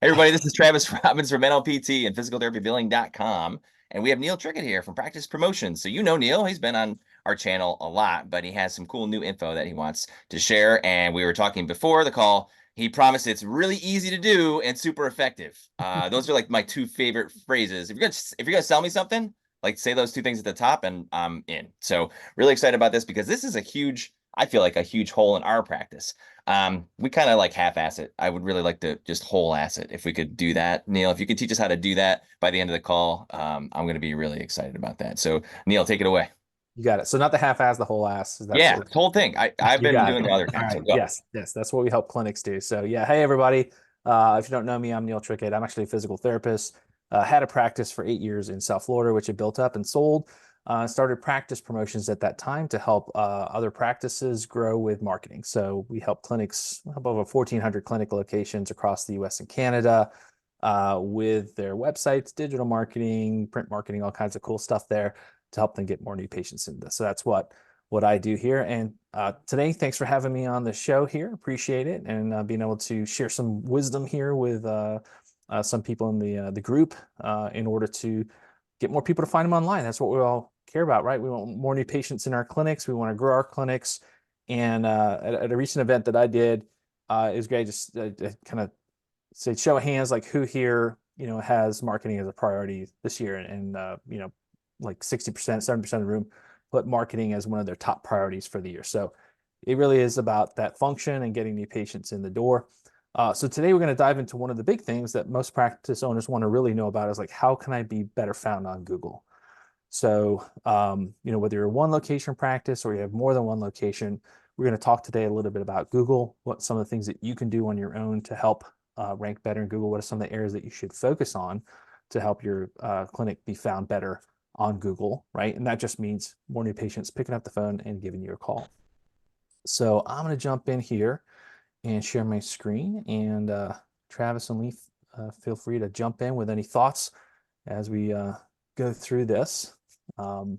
Hey everybody, this is Travis Robbins from NLPT and physicaltherapybilling.com. And we have Neil Trickett here from Practice Promotions. So you know Neil, he's been on our channel a lot, but he has some cool new info that he wants to share. And we were talking before the call. He promised it's really easy to do and super effective. Those are like my two favorite phrases. If you're gonna sell me something, like say those two things at the top, and I'm in. So really excited about this because this is I feel like a huge hole in our practice. We kind of like half-ass it. I would really like to just whole-ass it if we could do that. Neil, if you could teach us how to do that by the end of the call, I'm going to be really excited about that. So, Neil, take it away. You got it. So not the half ass, the whole ass. That's Yeah, what this whole thing. I've you been got it. doing the other All thing, so right. go. Yes. Yes. That's what we help clinics do. So yeah. Hey, everybody. If you don't know me, I'm Neil Trickett. I'm actually a physical therapist. Had a practice for 8 years in South Florida, which I built up and sold. Started practice promotions at that time to help other practices grow with marketing. So we help clinics, help over 1,400 clinic locations across the US and Canada with their websites, digital marketing, print marketing, all kinds of cool stuff there to help them get more new patients in this. So that's what I do here. And today, thanks for having me on the show here. Appreciate it, and being able to share some wisdom here with some people in the group in order to get more people to find them online. That's what we all care about, right? We want more new patients in our clinics. We want to grow our clinics. And at a recent event that I did, it was great. Just kind of say show of hands, like who here has marketing as a priority this year, and like 60%, 70% of the room put marketing as one of their top priorities for the year. So it really is about that function and getting new patients in the door. So today we're going to dive into one of the big things that most practice owners want to really know about is like, how can I be better found on Google? So, whether you're one location practice or you have more than one location, we're going to talk today a little bit about Google, what some of the things that you can do on your own to help rank better in Google, what are some of the areas that you should focus on to help your clinic be found better on Google, right? And that just means more new patients picking up the phone and giving you a call. So I'm going to jump in here and share my screen. And Travis and Leaf, feel free to jump in with any thoughts as we go through this. Um,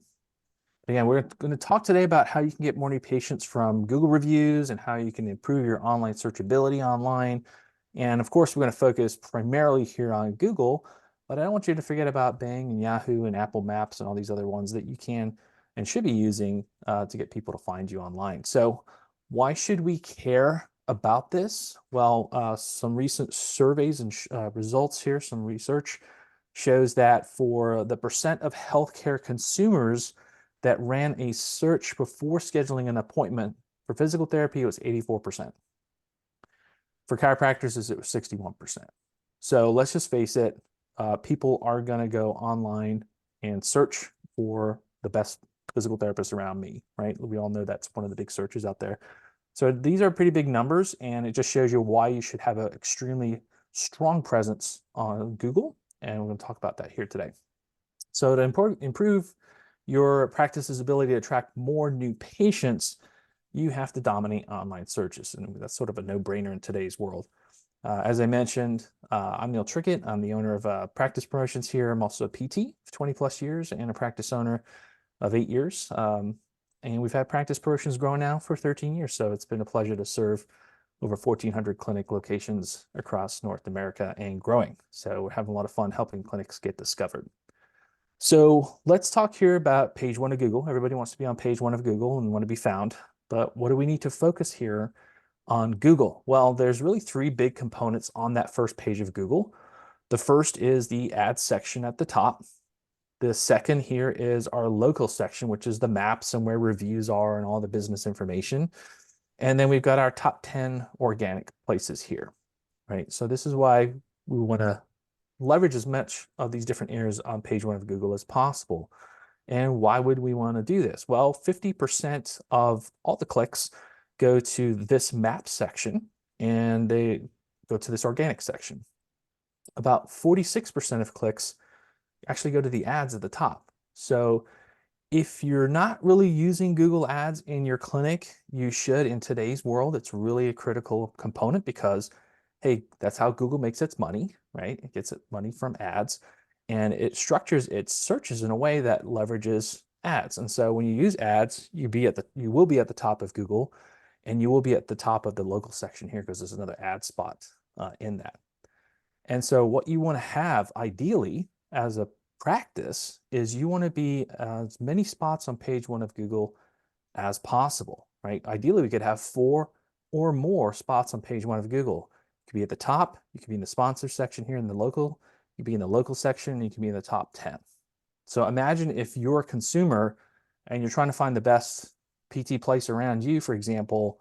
Again, we're going to talk today about how you can get more new patients from Google reviews and how you can improve your online searchability online. And of course, we're going to focus primarily here on Google, but I don't want you to forget about Bing and Yahoo and Apple Maps and all these other ones that you can and should be using to get people to find you online. So why should we care about this? Well, some recent surveys and results here, some research shows that for the percent of healthcare consumers that ran a search before scheduling an appointment for physical therapy, it was 84%. For chiropractors, it was 61%. So let's just face it, people are going to go online and search for the best physical therapist around me, right? We all know that's one of the big searches out there. So these are pretty big numbers, and it just shows you why you should have an extremely strong presence on Google. And we're going to talk about that here today. So to improve your practice's ability to attract more new patients, you have to dominate online searches. And that's sort of a no-brainer in today's world. As I mentioned, I'm Neil Trickett. I'm the owner of Practice Promotions here. I'm also a PT of 20 plus years and a practice owner of 8 years. And we've had Practice Promotions growing now for 13 years. So it's been a pleasure to serve over 1,400 clinic locations across North America and growing. So we're having a lot of fun helping clinics get discovered. So let's talk here about page one of Google. Everybody wants to be on page one of Google and want to be found. But what do we need to focus here on Google? Well, there's really three big components on that first page of Google. The first is the ads section at the top. The second here is our local section, which is the maps and where reviews are and all the business information. And then we've got our top 10 organic places here, right? So this is why we want to leverage as much of these different areas on page one of Google as possible. And why would we want to do this? Well, 50% of all the clicks go to this map section and they go to this organic section. About 46% of clicks actually go to the ads at the top. So if you're not really using Google Ads in your clinic, you should in today's world. It's really a critical component because, hey, that's how Google makes its money, right? It gets its money from ads and it structures its searches in a way that leverages ads. And so when you use ads, you will be at the top of Google and you will be at the top of the local section here because there's another ad spot in that. And so what you want to have ideally as a practice is you want to be as many spots on page one of Google as possible, right? Ideally, we could have 4 or more spots on page one of Google. You could be at the top, you could be in the sponsor section here in the local, you could be in the local section, and you can be in the top 10. So imagine if you're a consumer and you're trying to find the best PT place around you, for example,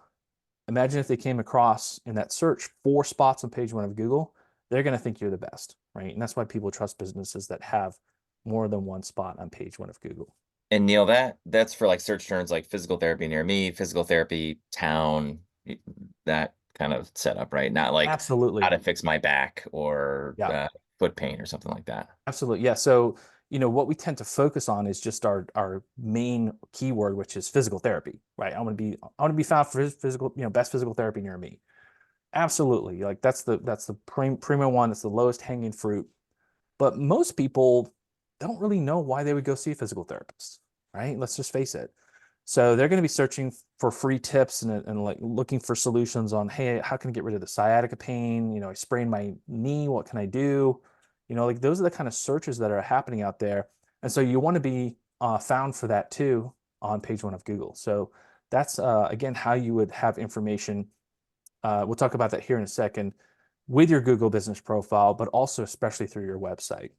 imagine if they came across in that search 4 spots on page one of Google, they're going to think you're the best, right? And that's why people trust businesses that have more than one spot on page one of Google. And Neil, that's for like search terms like physical therapy near me, physical therapy town, that kind of setup, right? Not like how Absolutely. to fix my back or Yeah. foot pain or something like that. Absolutely. Yeah. So, what we tend to focus on is just our main keyword, which is physical therapy, right? I want to be found for physical, best physical therapy near me. Absolutely. Like that's the primo one. It's the lowest hanging fruit. But most people don't really know why they would go see a physical therapist, right? Let's just face it. So they're going to be searching for free tips and like looking for solutions on, hey, how can I get rid of the sciatica pain? I sprained my knee. What can I do? Like those are the kind of searches that are happening out there. And so you want to be found for that too on page one of Google. So that's again how you would have information. We'll talk about that here in a second with your Google business profile, but also especially through your website.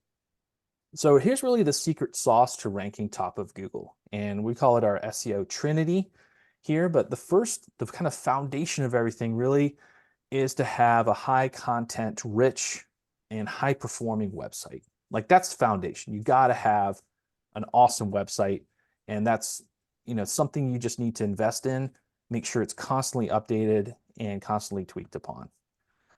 So here's really the secret sauce to ranking top of Google. And we call it our SEO Trinity here. But the kind of foundation of everything really is to have a high content, rich, and high performing website. Like that's foundation. You got to have an awesome website. And that's, something you just need to invest in, make sure it's constantly updated and constantly tweaked upon.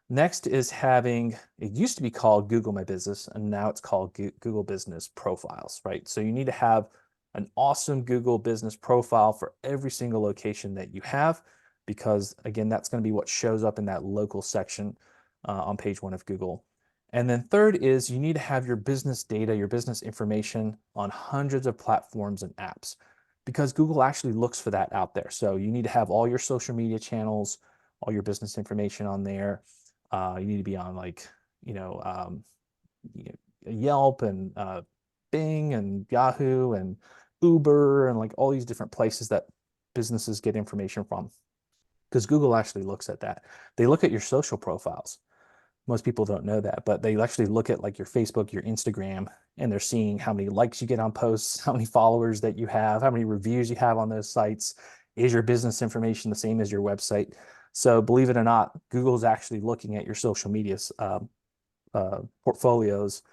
Next is having, it used to be called Google My Business, and now it's called Google Business Profiles, right? So you need to have an awesome Google Business Profile for every single location that you have, because again, that's going to be what shows up in that local section on page one of Google. And then third is you need to have your business data, your business information on hundreds of platforms and apps, because Google actually looks for that out there. So you need to have all your social media channels, all your business information on there. You need to be on like, you know, um, Yelp and Bing and Yahoo and Uber and like all these different places that businesses get information from. Because Google actually looks at that. They look at your social profiles. Most people don't know that, but they actually look at like your Facebook, your Instagram, and they're seeing how many likes you get on posts, how many followers that you have, how many reviews you have on those sites. Is your business information the same as your website? So believe it or not, Google is actually looking at your social media portfolios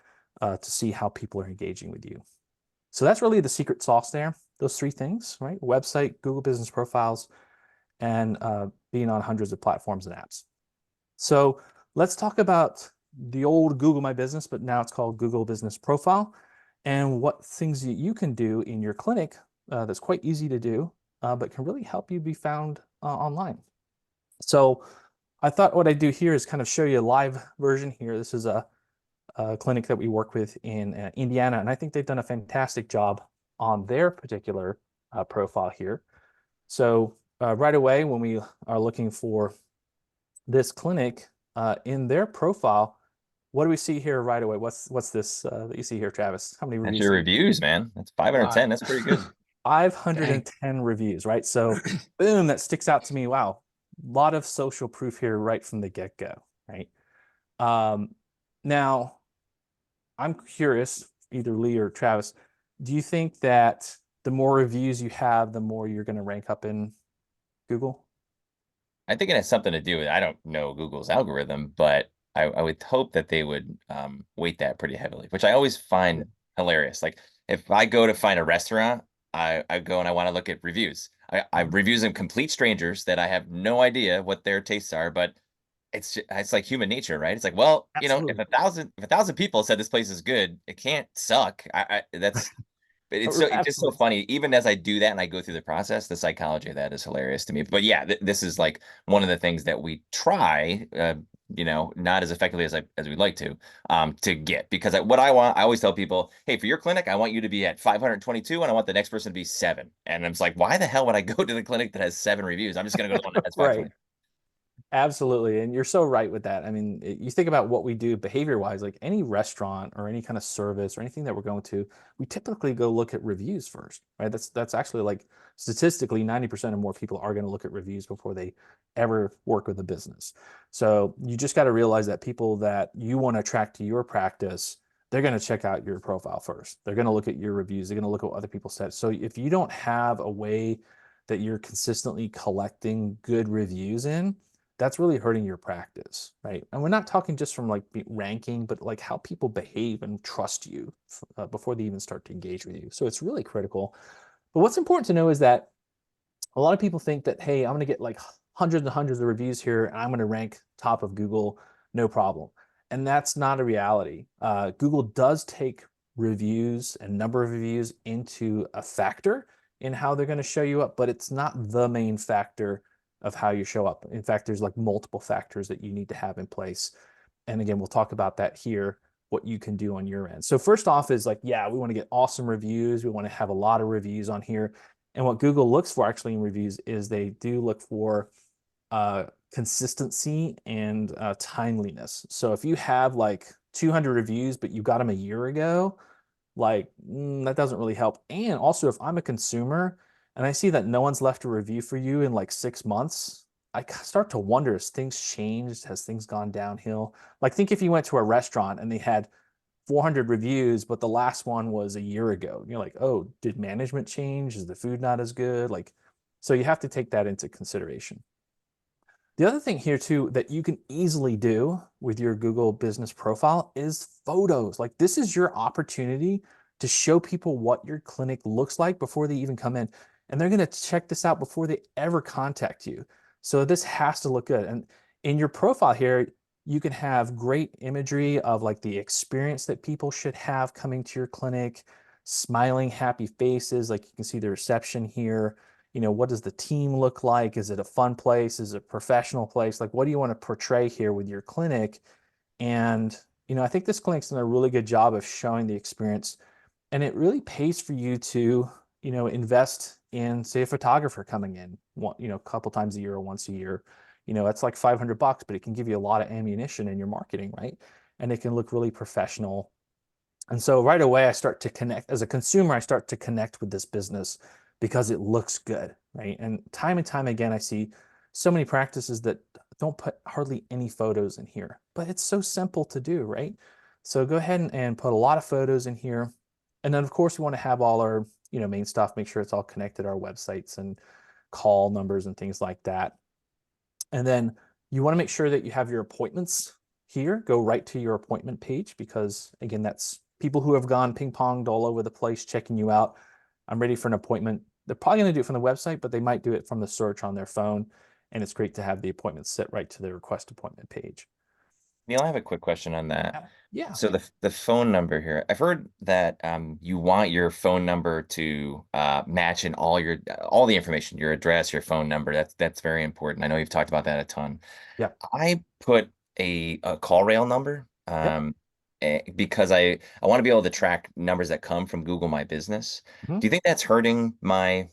to see how people are engaging with you. So that's really the secret sauce there. Those 3 things, right? Website, Google Business Profiles, and being on hundreds of platforms and apps. So let's talk about the old Google My Business, but now it's called Google Business Profile, and what things that you can do in your clinic that's quite easy to do, but can really help you be found online. So I thought what I'd do here is kind of show you a live version here. This is a clinic that we work with in Indiana, and I think they've done a fantastic job on their particular profile here. So right away, when we are looking for this clinic in their profile, what do we see here right away? What's this that you see here, Travis? How many That's reviews your do you? reviews, man. That's 510. That's pretty good. Dang. 510 reviews, right? So boom, that sticks out to me. Wow, a lot of social proof here right from the get-go, right? Um, Now, I'm curious, either Lee or Travis, do you think that the more reviews you have, the more you're going to rank up in Google? I think it has something to do with, I don't know Google's algorithm, but I would hope that they would weight that pretty heavily, which I always Yeah. find hilarious. Like if I go to find a restaurant, I go and I want to look at reviews. I Mhm. reviews of complete strangers that I have no idea what their tastes are, but it's like human nature, right? It's like, well, if Absolutely. a thousand people said this place is good, it can't suck. That's but it's just so Absolutely. funny. Even as I do that and I go through the process, the psychology of that is hilarious to me. But yeah, this is like one of the things that we try, not as effectively as we'd like to get. Because what I want, I always tell people, hey, for your clinic, I want you to be at 522, and I want the next person to be 7. And I'm just like, why the hell would I go to the clinic that has 7 reviews? I'm just gonna go to the one that has Right. 520. Absolutely. And you're so right with that. I mean, you think about what we do behavior wise, like any restaurant or any kind of service or anything that we're going to, we typically go look at reviews first, right? That's actually like statistically 90% or more people are going to look at reviews before they ever work with a business. So you just got to realize that people that you want to attract to your practice, they're going to check out your profile first. They're going to look at your reviews. They're going to look at what other people said. So if you don't have a way that you're consistently collecting good reviews in, that's really hurting your practice, right? And we're not talking just from like ranking, but like how people behave and trust you before they even start to engage with you. So it's really critical. But what's important to know is that a lot of people think that, hey, I'm going to get like hundreds and hundreds of reviews here and I'm going to rank top of Google, no problem. And that's not a reality. Google does take reviews and number of reviews into a factor in how they're going to show you up, but it's not the main factor of how you show up. In fact, there's like multiple factors that you need to have in place. And again, we'll talk about that here, what you can do on your end. So first off is like, yeah, we want to get awesome reviews. We want to have a lot of reviews on here. And what Google looks for actually in reviews is they do look for consistency and timeliness. So if you have like 200 reviews, but you got them a year ago, like that doesn't really help. And also, if I'm a consumer and I see that no one's left a review for you in like 6 months, I start to wonder, has things changed? Has things gone downhill? Like, think if you went to a restaurant and they had 400 reviews, but the last one was a year ago. You're like, oh, did management change? Is the food not as good? Like, so you have to take that into consideration. The other thing here too that you can easily do with your Google business profile is photos. Like, this is your opportunity to show people what your clinic looks like before they even come in. And they're going to check this out before they ever contact you. So this has to look good. And in your profile here, you can have great imagery of like the experience that people should have coming to your clinic, smiling, happy faces. Like, you can see the reception here. What does the team look like? Is it a fun place? Is it a professional place? Like, what do you want to portray here with your clinic? And, I think this clinic's done a really good job of showing the experience. And it really pays for you to, invest in, say, a photographer coming in, a couple times a year or once a year. That's like $500, but it can give you a lot of ammunition in your marketing, right? And it can look really professional. And so right away, I start to connect as a consumer, I start to connect with this business because it looks good, right? And time again, I see so many practices that don't put hardly any photos in here, but it's so simple to do, right? So go ahead and put a lot of photos in here. And then of course we want to have all our, main stuff, make sure it's all connected, our websites and call numbers and things like that. And then you want to make sure that you have your appointments here. Go right to your appointment page because, again, that's people who have gone ping ponged all over the place checking you out. I'm ready for an appointment. They're probably going to do it from the website, but they might do it from the search on their phone. And it's great to have the appointment set right to the request appointment page. Neil, I have a quick question on that. Yeah. So the phone number here, I've heard that you want your phone number to match in all the information, your address, your phone number. That's very important. I know you've talked about that a ton. Yeah. I put a call rail number Yep. because I want to be able to track numbers that come from Google My Business. Mhm. Do you think that's hurting my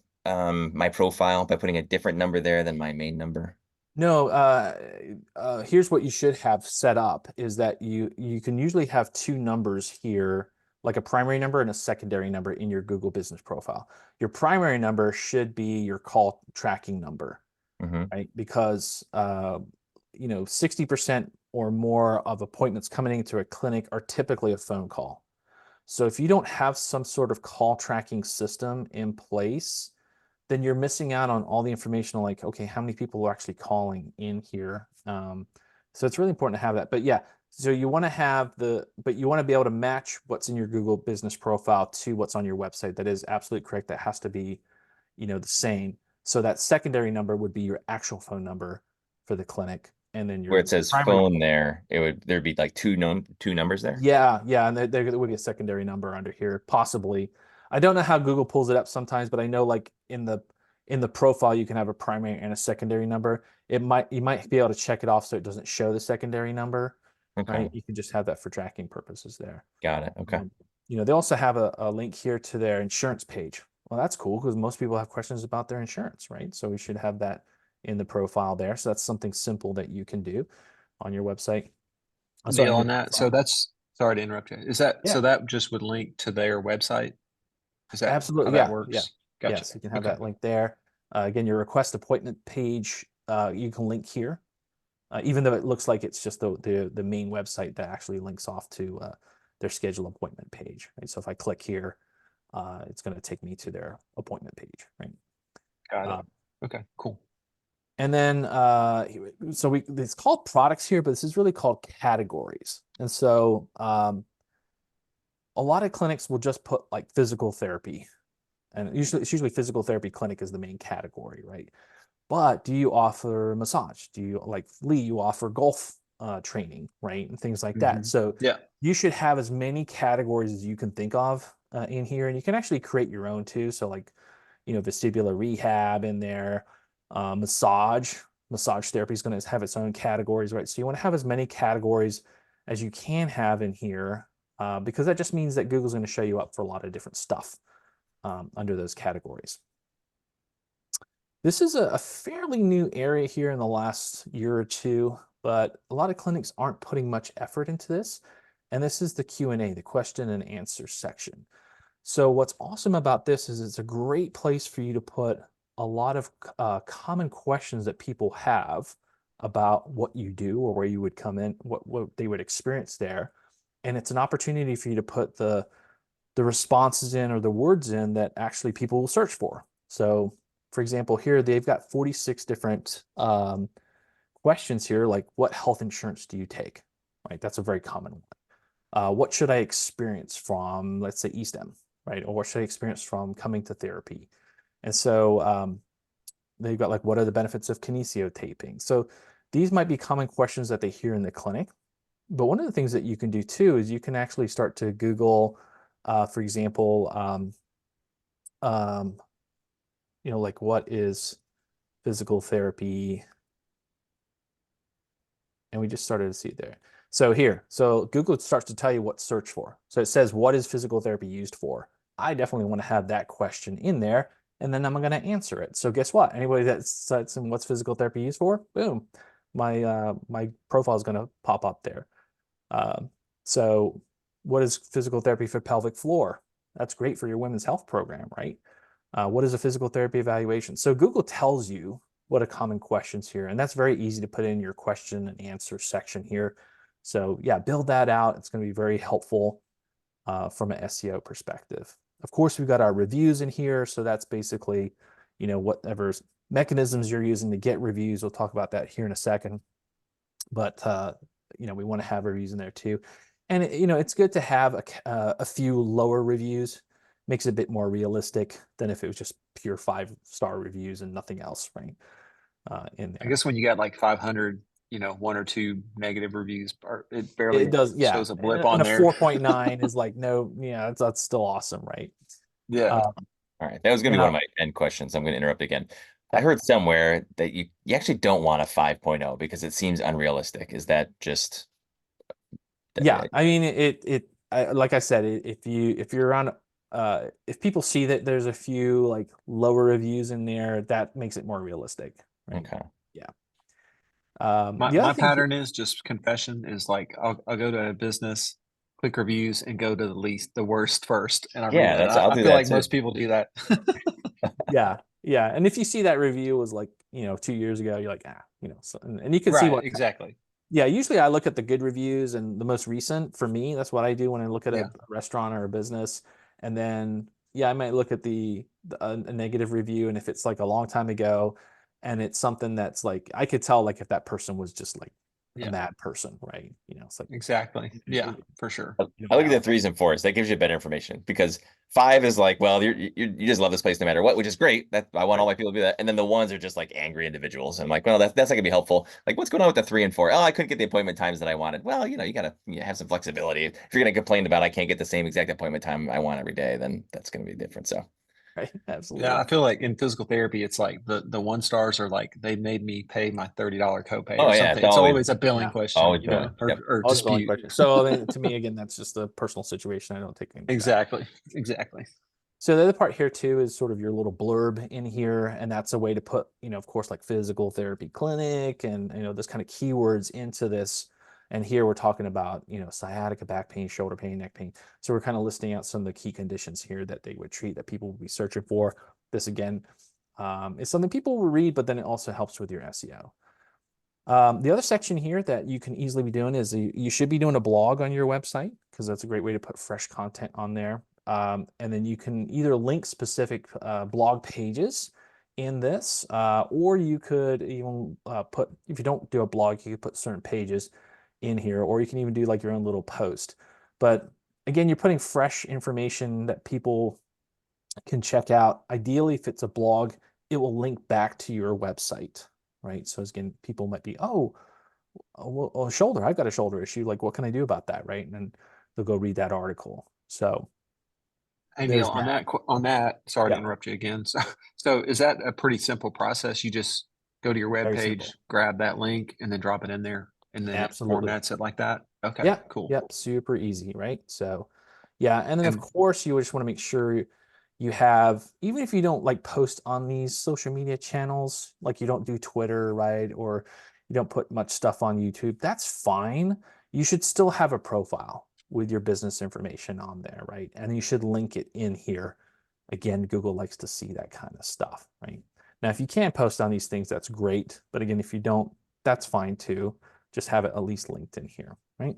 profile by putting a different number there than my main number? No, here's what you should have set up is that you can usually have two numbers here, like a primary number and a secondary number in your Google Business profile. Your primary number should be your call tracking number, Hmm. right? Because 60% or more of appointments coming into a clinic are typically a phone call. So if you don't have some sort of call tracking system in place, then you're missing out on all the information like, okay, how many people are actually calling in here? So it's really important to have that. But yeah, so you want to but you want to be able to match what's in your Google business profile to what's on your website. That is absolutely correct. That has to be, the same. So that secondary number would be your actual phone number for the clinic. And then Where your it says primary. phone there, there'd be like two numbers there. Yeah, yeah, and there would be a secondary number under here, possibly. I don't know how Google pulls it up sometimes, but I know like in the profile you can have a primary and a secondary number. You might be able to check it off so it doesn't show the secondary number, right? Okay, You can just have that for tracking purposes there. got it. Okay. Um, they also have a link here to their insurance page. Well, that's cool because most people have questions about their insurance, right? So we should have that in the profile there. So that's something simple that you can do on your website. Sorry, Neil, on your on that. So profile. that's, sorry to interrupt you. Is that, Yeah, so that just would link to their website? Is that how absolutely. that Yeah, yeah, works? yeah. Gotcha. So you can have Okay. that link there. Again, your request appointment page, you can link here, even though it looks like it's just the main website that actually links off to their schedule appointment page. Right? So if I click here, it's going to take me to their appointment page. Right. Got it. Uh, Okay, cool. and then so it's called products here, but this is really called categories. And so a lot of clinics will just put like physical therapy, and it's usually physical therapy clinic is the main category, right? But do you offer massage? Do you, like Lee, you offer golf training, right? And things like that. Hmm. So Yeah. you should have as many categories as you can think of in here. And you can actually create your own too. So like, vestibular rehab in there, massage. Massage therapy is going to have its own categories, right? So you want to have as many categories as you can have in here, because that just means that Google's going to show you up for a lot of different stuff under those categories. This is a fairly new area here in the last year or two, but a lot of clinics aren't putting much effort into this. And this is the Q&A, the question and answer section. So what's awesome about this is it's a great place for you to put a lot of common questions that people have about what you do or where you would come in, what they would experience there. And it's an opportunity for you to put the responses in or the words in that actually people will search for. So for example, here they've got 46 different questions here, like what health insurance do you take? Right, that's a very common one. What should I experience from, let's say, eSTEM, right? Or what should I experience from coming to therapy? And so they've got like, what are the benefits of kinesiotaping? So these might be common questions that they hear in the clinic. But one of the things that you can do too is you can actually start to Google, for example, um, like what is physical therapy? And we just started to see it there. So here, so Google starts to tell you what to search for. So it says, what is physical therapy used for? I definitely want to have that question in there, and then I'm going to answer it. So guess what? Anybody that sets in what's physical therapy used for, boom, my profile is going to pop up there. So what is physical therapy for pelvic floor? That's great for your women's health program, right? What is a physical therapy evaluation? So Google tells you what are common questions here, and that's very easy to put in your question and answer section here. So yeah, build that out. It's going to be very helpful from an SEO perspective. Of course, we've got our reviews in here. So that's basically, whatever mechanisms you're using to get reviews. We'll talk about that here in a second. But we want to have reviews in there too. And it's good to have a few lower reviews. Makes it a bit more realistic than if it was just pure 5-star reviews and nothing else, right? In I there. guess when you got like 500, one or two negative reviews, it It barely does, yeah. shows a blip And on a there. 4.9 is like, no, yeah, that's still awesome, right? Yeah. Um, All right, that was going to and be one I, of my end questions. I'm going to interrupt again. I yeah, heard somewhere that you actually don't want a 5.0 because it seems unrealistic. Is that just yeah. I mean, like I said, if you're on, if people see that there's a few like lower reviews in there, that makes it more realistic, right? okay? Yeah. My The other my thing, pattern is just confession is like I'll go to a business, click reviews, and go to the worst first, and I read Yeah, that. I'll I do feel that like too. most people do that. yeah, yeah. And if you see that review was like, 2 years ago, you're like, so, and you can see Right, what, exactly. yeah, usually I look at the good reviews and the most recent for me. That's what I do when I look at a Yeah. restaurant or a business. And then, yeah, I might look at a negative review. And if it's like a long time ago and it's something that's like, I could tell like if that person was just like a Yeah, mad person, right? It's like, exactly. Yeah, you for sure. I look at the validate. threes and fours. That gives you better information because five is like, well, you just love this place no matter what, which is great. That I want all Right. my people to do that. And then the ones are just like angry individuals. And I'm like, well, that's not gonna be helpful. Like, what's going on with the 3 and 4? Oh, I couldn't get the appointment times that I wanted. Well, you gotta have some flexibility. If you're gonna complain about I can't get the same exact appointment time I want every day, then that's gonna be different. So, Right. Yeah, Absolutely. I feel like in physical therapy, it's like the 1 stars are like they made me pay my $30 copay oh or yeah, something. it's It's always a billing Yeah. question, always billing. Yep. or Always the only dispute. question. So I mean, to me, again, that's just a personal situation. I don't take any of that. Exactly. Exactly. So the other part here too is sort of your little blurb in here, and that's a way to put, of course, like physical therapy clinic and those kind of keywords into this. And here we're talking about, sciatica, back pain, shoulder pain, neck pain. So we're kind of listing out some of the key conditions here that they would treat that people would be searching for. This again is something people will read, but then it also helps with your SEO. The other section here that you can easily be doing is you should be doing a blog on your website, because that's a great way to put fresh content on there. And then you can either link specific blog pages in this, or you could even put, if you don't do a blog, you could put certain pages in here, or you can even do like your own little post. But again, you're putting fresh information that people can check out. Ideally, if it's a blog, it will link back to your website, right? So again, people might be, well, shoulder, I've got a shoulder issue. Like, what can I do about that, right? And then they'll go read that article. So Hey Neil, there's that. on that, sorry to Yeah, interrupt you again. So is that a pretty simple process? You just go to your web very page, simple. grab that link, and then drop it in there, and then it Absolutely. formats it like that? Okay, Yeah, cool. yep, super easy, right? So, yeah, and then of And course you just want to make sure you have, even if you don't like post on these social media channels, like you don't do Twitter, right? Or you don't put much stuff on YouTube, that's fine. You should still have a profile with your business information on there, right? And you should link it in here. Again, Google likes to see that kind of stuff, right? Now, if you can post on these things, that's great. But again, if you don't, that's fine too. Just have it at least linked in here, right?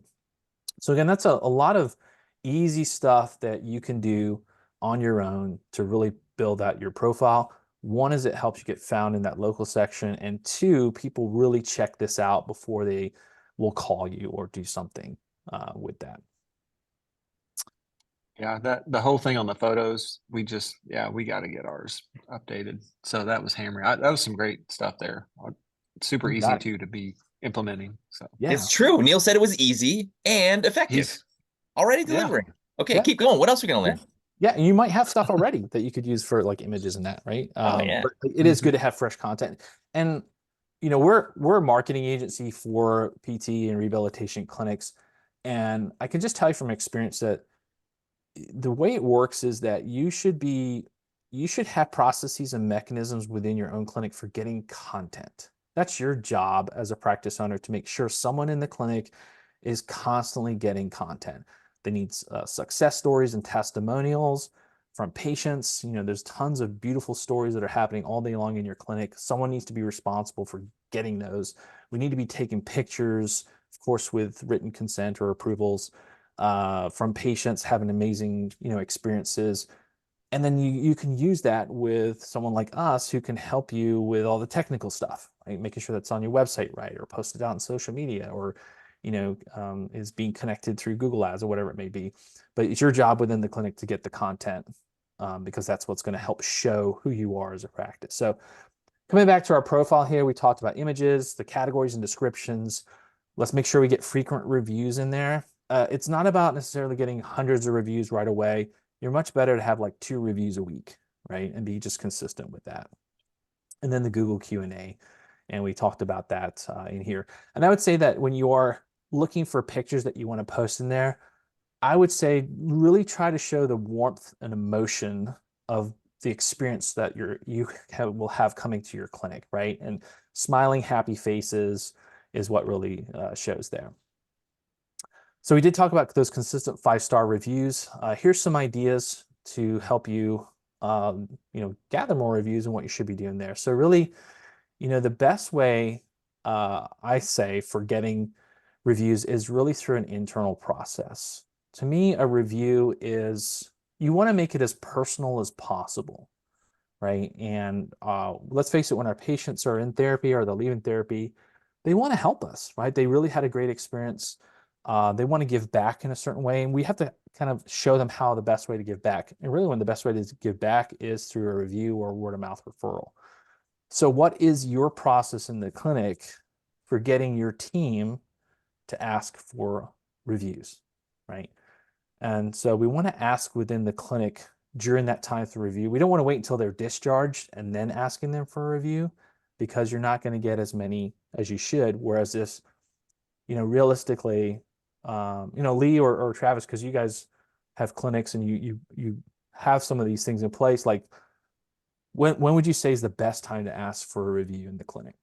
So again, that's a lot of easy stuff that you can do on your own to really build out your profile. One is it helps you get found in that local section. And two, people really check this out before they will call you or do something with that. yeah, that the whole thing on the photos, we got to get ours updated. So that was hammering. That was some great stuff there. Super You easy got it. too to be implementing. So Yeah. It's true. Neil said it was easy and effective. he's Already yeah. delivering. Okay, Yeah. keep going. What else are we gonna Yeah. learn? Yeah, and you might have stuff already that you could use for like images and that, right? Oh yeah. But it is good to have fresh content. And we're a marketing agency for PT and rehabilitation clinics, and I can just tell you from experience that the way it works is that you should have processes and mechanisms within your own clinic for getting content. That's your job as a practice owner, to make sure someone in the clinic is constantly getting content. They need success stories and testimonials from patients. There's tons of beautiful stories that are happening all day long in your clinic. Someone needs to be responsible for getting those. We need to be taking pictures, of course, with written consent or approvals from patients having amazing, experiences. And then you can use that with someone like us who can help you with all the technical stuff, right? Making sure that's on your website, right? Or posted out on social media, or, is being connected through Google Ads or whatever it may be. But it's your job within the clinic to get the content, because that's what's going to help show who you are as a practice. So coming back to our profile here, we talked about images, the categories and descriptions. Let's make sure we get frequent reviews in there. It's not about necessarily getting hundreds of reviews right away. You're much better to have like 2 reviews a week, right? And be just consistent with that. And then the Google Q&A. And we talked about that in here. And I would say that when you are looking for pictures that you want to post in there, I would say really try to show the warmth and emotion of the experience that will have coming to your clinic, right? And smiling, happy faces is what really shows there. So we did talk about those consistent 5-star reviews. Here's some ideas to help you, gather more reviews and what you should be doing there. So really, the best way I say for getting reviews is really through an internal process. To me, a review is, you want to make it as personal as possible, right? And let's face it, when our patients are in therapy or they're leaving therapy, they want to help us, right? They really had a great experience. They want to give back in a certain way, and we have to kind of show them how the best way to give back. And really, when the best way to give back is through a review or word of mouth referral. So what is your process in the clinic for getting your team to ask for reviews, right? And so we want to ask within the clinic during that time for review. We don't want to wait until they're discharged and then asking them for a review, because you're not going to get as many as you should. Whereas this, realistically, Lee or Travis, because you guys have clinics and you have some of these things in place. Like when would you say is the best time to ask for a review in the clinic?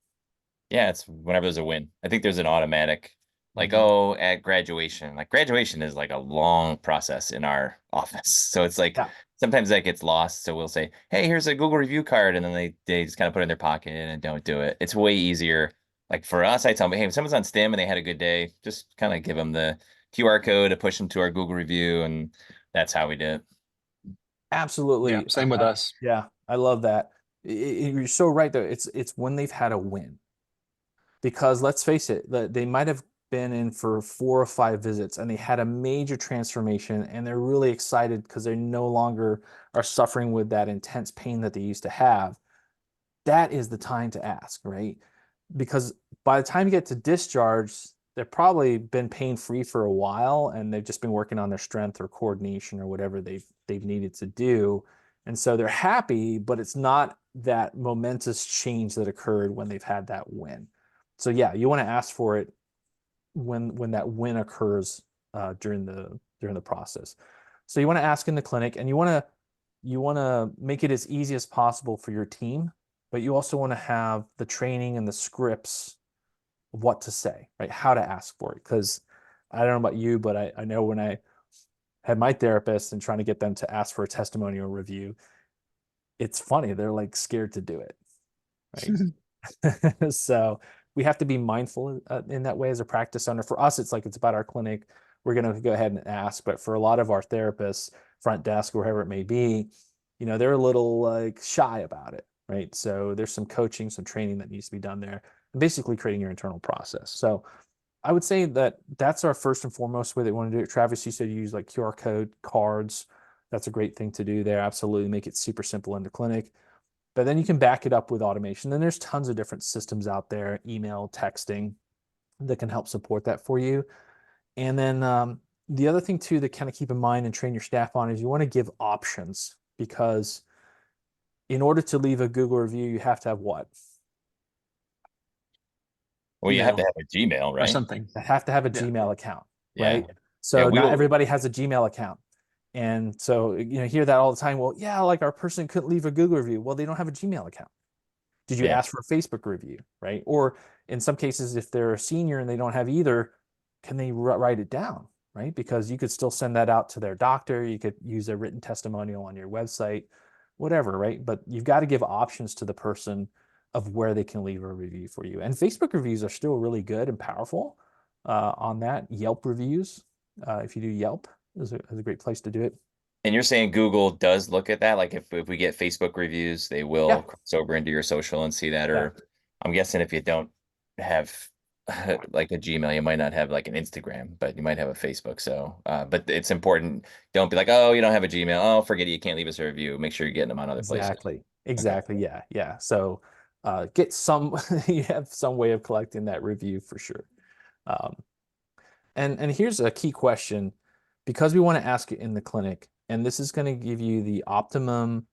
Yeah, it's whenever there's a win. I think there's an automatic, like, Mhm. oh, at graduation. Like graduation is like a long process in our office. So it's like Yeah, sometimes that gets lost. So we'll say, hey, here's a Google review card, and then they just kind of put it in their pocket and don't do it. It's way easier. Like for us, I tell them, hey, if someone's on STEM and they had a good day, just kind of give them the QR code to push them to our Google review, and that's how we did it. Yeah, absolutely. same with us. Yeah, I love that. You're so right though. It's when they've had a win. Because let's face it, they might have been in for 4 or 5 visits and they had a major transformation and they're really excited because they no longer are suffering with that intense pain that they used to have. That is the time to ask, right? Because by the time you get to discharge, they've probably been pain free for a while and they've just been working on their strength or coordination or whatever they've needed to do. And so they're happy, but it's not that momentous change that occurred when they've had that win. So yeah, you want to ask for it when that win occurs during the process. So you want to ask in the clinic, and you want to make it as easy as possible for your team, but you also want to have the training and the scripts of what to say, right? How to ask for it. Because I don't know about you, but I know when I had my therapist and trying to get them to ask for a testimonial review, it's funny. They're like scared to do it, right? So we have to be mindful in that way as a practice owner. For us, it's like it's about our clinic. We're going to go ahead and ask, but for a lot of our therapists, front desk, wherever it may be, they're a little like shy about it, right? So there's some coaching, some training that needs to be done there, and basically creating your internal process. So I would say that that's our first and foremost way that we want to do it. Travis, you said you use like QR code cards. That's a great thing to do there. Absolutely make it super simple in the clinic. But then you can back it up with automation. Then there's tons of different systems out there, email, texting, that can help support that for you. And then the other thing too that kind of keep in mind and train your staff on is you want to give options, because in order to leave a Google review, you have to have what? Well, you have to Email have a Gmail, or right? something. You have to have a Yeah. Gmail account, Yeah. right? Yeah, So not everybody has a Gmail account. And so, hear that all the time. Well, yeah, like our person couldn't leave a Google review. Well, they don't have a Gmail account. Did you yeah. ask for a Facebook review, right? Or in some cases, if they're a senior and they don't have either, can they write it down, right? Because you could still send that out to their doctor. You could use a written testimonial on your website, whatever, right? But you've got to give options to the person of where they can leave a review for you. And Facebook reviews are still really good and powerful on that. Yelp reviews, if you do Yelp, is a great place to do it. And you're saying Google does look at that? Like if we get Facebook reviews, they will Yeah, cross over into your social and see that. yeah, Or I'm guessing if you don't have like a Gmail, you might not have like an Instagram, but you might have a Facebook. So, but it's important. Don't be like, oh, you don't have a Gmail. Oh, forget it. You can't leave us a review. Make sure you're getting them on other places. exactly, Okay. exactly. Yeah, yeah. So get some, you have some way of collecting that review for sure. Um, and here's a key question, because we want to ask it in the clinic, and this is going to give you the optimum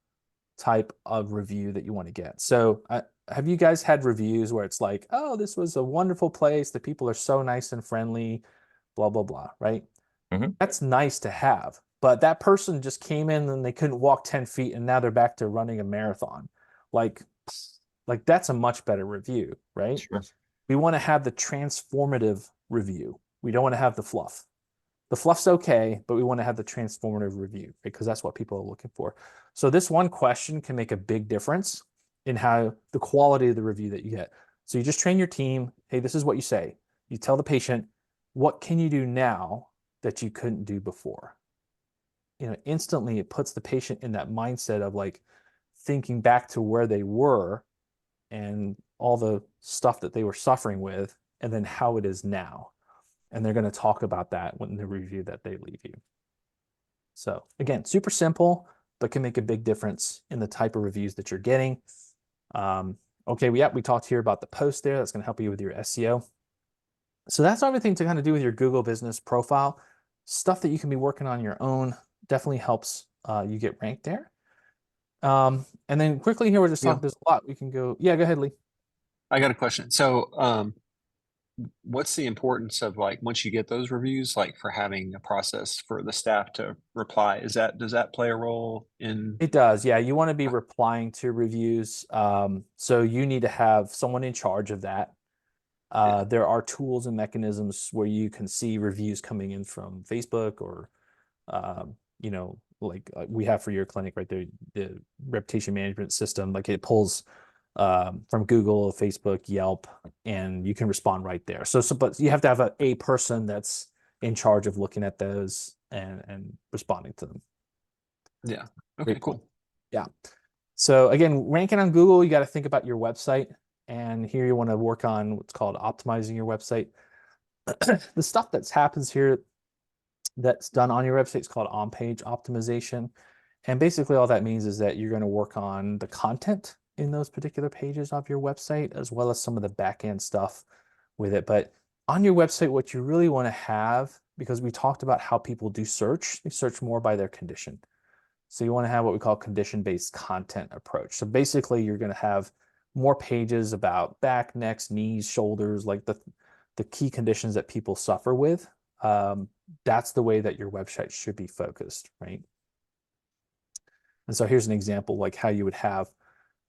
type of review that you want to get. So, have you guys had reviews where it's like, oh, this was a wonderful place, the people are so nice and friendly, blah, blah, blah, right? Hmm. That's nice to have. But that person just came in and they couldn't walk 10 feet and now they're back to running a marathon. Like, like that's a much better review, right? Sure. We want to have the transformative review. We don't want to have the fluff. The fluff's okay, but we want to have the transformative review because that's what people are looking for. So this one question can make a big difference in how the quality of the review that you get. So you just train your team. Hey, this is what you say. You tell the patient, what can you do now that you couldn't do before? Instantly it puts the patient in that mindset of like thinking back to where they were and all the stuff that they were suffering with, and then how it is now. And they're going to talk about that when the review that they leave you. So again, super simple, but can make a big difference in the type of reviews that you're getting. Okay, we talked here about the post there. That's going to help you with your SEO. So that's everything to kind of do with your Google business profile. Stuff that you can be working on your own definitely helps you get ranked there. And then quickly here, we're just talking, Neil, there's a lot we can go. Yeah, go ahead, Lee. I got a question. So what's the importance of like once you get those reviews, like for having a process for the staff to reply? Does that play a role in? It does, yeah. You want to be replying to reviews. So you need to have someone in charge of that. Yeah. There are tools and mechanisms where you can see reviews coming in from Facebook or, like we have for your clinic right there, the reputation management system. Like it pulls from Google, Facebook, Yelp, and you can respond right there. But you have to have a person that's in charge of looking at those and responding to them. Yeah. Okay, Great point. cool. Yeah. So again, ranking on Google, you got to think about your website. And here you want to work on what's called optimizing your website. The stuff that happens here that's done on your website is called on-page optimization. And basically all that means is that you're going to work on the content in those particular pages of your website, as well as some of the back-end stuff with it. But on your website, what you really want to have, because we talked about how people do search, they search more by their condition. So you want to have what we call condition-based content approach. So basically you're going to have more pages about back, necks, knees, shoulders, like the key conditions that people suffer with. That's the way that your website should be focused, right? And so here's an example like how you would have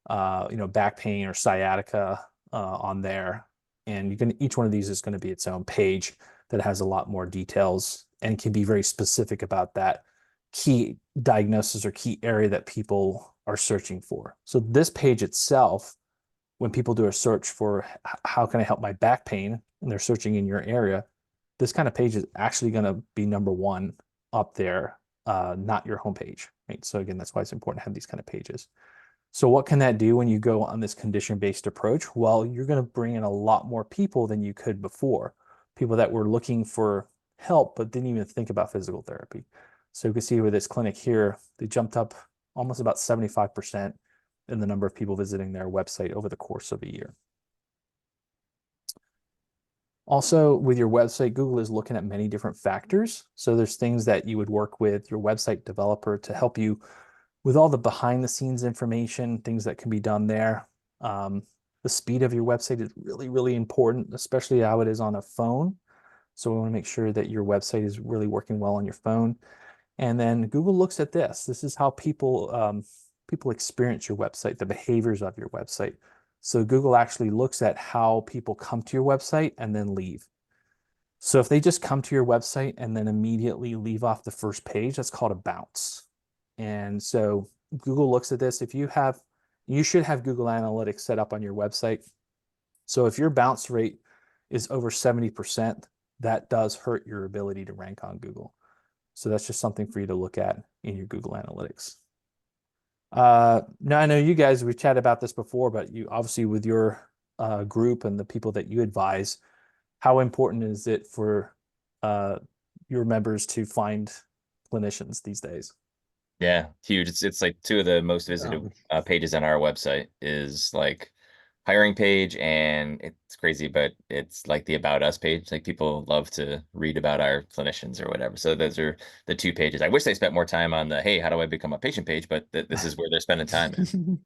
back pain or sciatica on there. And each one of these is going to be its own page that has a lot more details and can be very specific about that key diagnosis or key area that people are searching for. So this page itself, when people do a search for how can I help my back pain, and they're searching in your area, this kind of page is actually going to be number one up there, not your homepage, right? So again, that's why it's important to have these kind of pages. So what can that do when you go on this condition-based approach? Well, you're going to bring in a lot more people than you could before. People that were looking for help, but didn't even think about physical therapy. So you can see with this clinic here, they jumped up almost about 75% in the number of people visiting their website over the course of a year. Also, with your website, Google is looking at many different factors. So there's things that you would work with your website developer to help you with all the behind the scenes information, things that can be done there. The speed of your website is really, really important, especially how it is on a phone. So we want to make sure that your website is really working well on your phone. And then Google looks at this. This is how people experience your website, the behaviors of your website. So Google actually looks at how people come to your website and then leave. So if they just come to your website and then immediately leave off the first page, that's called a bounce. And so Google looks at this. You should have Google Analytics set up on your website. So if your bounce rate is over 70%, that does hurt your ability to rank on Google. So that's just something for you to look at in your Google Analytics. Now I know you guys, we've chatted about this before, but you obviously with your group and the people that you advise, how important is it for your members to find clinicians these days? Yeah, huge. It's like two of the most visited Um, pages on our website is like hiring page, and it's crazy, but it's like the about us page. Like people love to read about our clinicians or whatever. So those are the two pages. I wish they spent more time on the hey, how do I become a patient page, but this is where they're spending time in.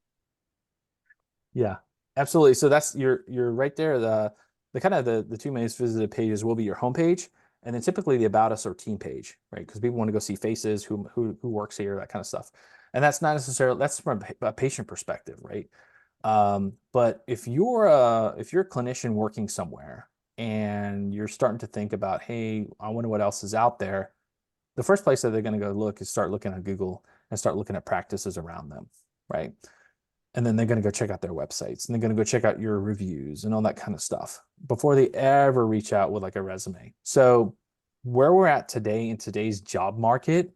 Yeah, absolutely. So that's you're right there. The kind of the two most visited pages will be your homepage and then typically the about us or team page, right? Because people want to go see faces, who works here, that kind of stuff. And that's not necessarily that's from a patient perspective, right? But if you're a clinician working somewhere and you're starting to think about, hey, I wonder what else is out there, the first place that they're going to go look is start looking at Google and start looking at practices around them, right? And then they're going to go check out their websites and they're going to go check out your reviews and all that kind of stuff before they ever reach out with like a resume. So where we're at today in today's job market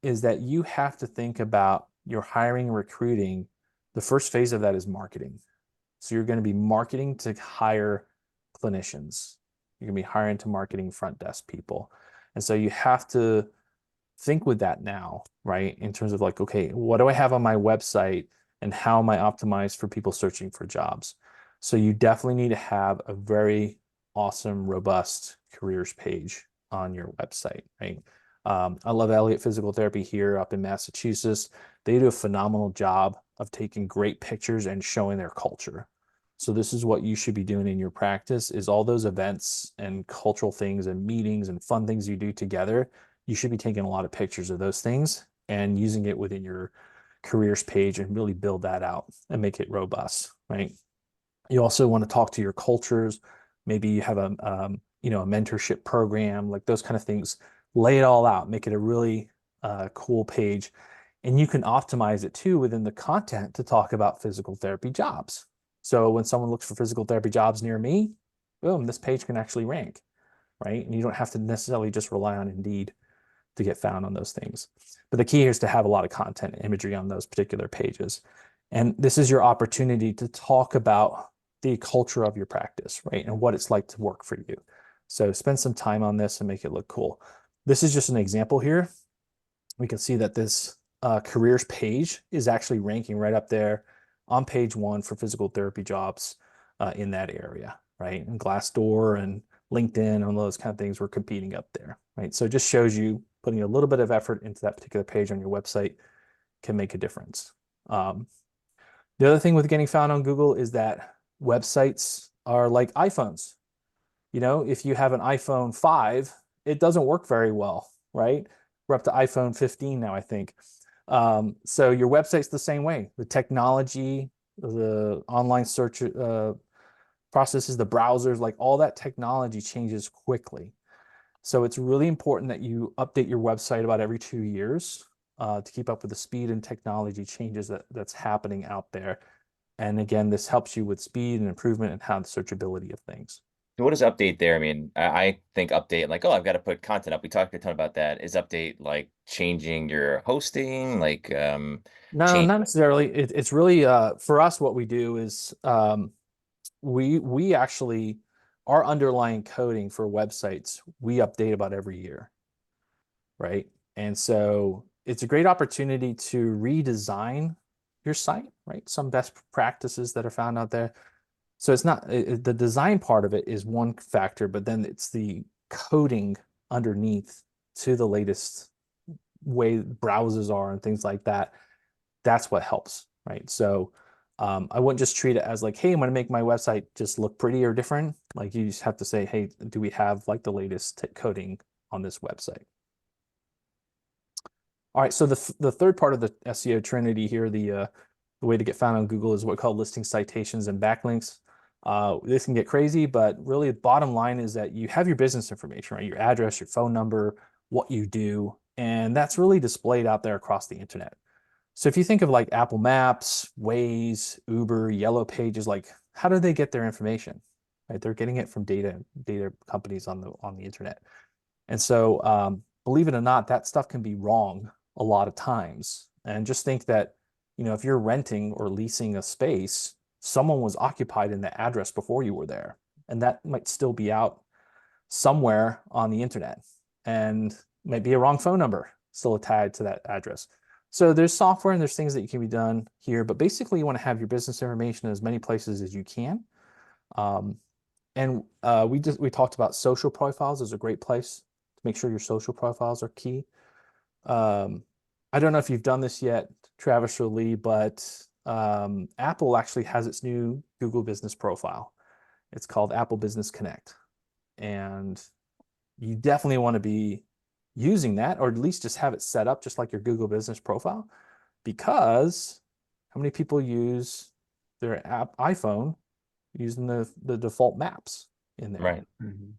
is that you have to think about your hiring and recruiting. The first phase of that is marketing. So you're going to be marketing to hire clinicians. You're going to be hiring to marketing front desk people. And so you have to think with that now, right? In terms of like, okay, what do I have on my website and how am I optimized for people searching for jobs? So you definitely need to have a very awesome, robust careers page on your website, right? I love Elliott Physical Therapy here up in Massachusetts. They do a phenomenal job of taking great pictures and showing their culture. So this is what you should be doing in your practice is all those events and cultural things and meetings and fun things you do together. You should be taking a lot of pictures of those things and using it within your careers page and really build that out and make it robust, right? You also want to talk to your cultures. Maybe you have a mentorship program, like those kind of things. Lay it all out, make it a really cool page. And you can optimize it too within the content to talk about physical therapy jobs. So when someone looks for physical therapy jobs near me, boom, this page can actually rank, right? And you don't have to necessarily just rely on Indeed to get found on those things. But the key here is to have a lot of content and imagery on those particular pages. And this is your opportunity to talk about the culture of your practice, right? And what it's like to work for you. So spend some time on this and make it look cool. This is just an example here. We can see that this careers page is actually ranking right up there on page 1 for physical therapy jobs in that area, right? And Glassdoor and LinkedIn and those kind of things were competing up there, right? So it just shows you putting a little bit of effort into that particular page on your website can make a difference. The other thing with getting found on Google is that websites are like iPhones. If you have an iPhone 5, it doesn't work very well, right? We're up to iPhone 15 now, I think. So your website's the same way. The technology, the online search processes, the browsers, like all that technology changes quickly. So it's really important that you update your website about every 2 years to keep up with the speed and technology changes that's happening out there. And again, this helps you with speed and improvement and how the searchability of things. So what is update there? I mean, I think update like, oh, I've got to put content up. We talked a ton about that. Is update like changing your hosting, like No, change? not necessarily. It's really for us, what we do is we actually our underlying coding for websites, we update about every year, right? And so it's a great opportunity to redesign your site, right? Some best practices that are found out there. So it's not the design part of it is one factor, but then it's the coding underneath to the latest way browsers are and things like that. That's what helps, right? So I wouldn't just treat it as like, hey, I'm going to make my website just look pretty or different. Like you just have to say, hey, do we have like the latest coding on this website? All right, so the third part of the SEO trinity here, the way to get found on Google is what we call listing citations and backlinks. This can get crazy, but really the bottom line is that you have your business information, right? Your address, your phone number, what you do, and that's really displayed out there across the internet. So if you think of like Apple Maps, Waze, Uber, Yellow Pages, like how do they get their information? Right? They're getting it from data companies on the internet. And so believe it or not, that stuff can be wrong a lot of times. And just think that, if you're renting or leasing a space, someone was occupied in that address before you were there. And that might still be out somewhere on the internet and might be a wrong phone number still tied to that address. So there's software and there's things that can be done here, but basically you want to have your business information in as many places as you can. And we talked about social profiles is a great place to make sure your social profiles are key. I don't know if you've done this yet, Travis or Lee, but Apple actually has its new Google Business profile. It's called Apple Business Connect. And you definitely want to be using that, or at least just have it set up just like your Google Business profile, because how many people use their iPhone using the default maps in there, Right.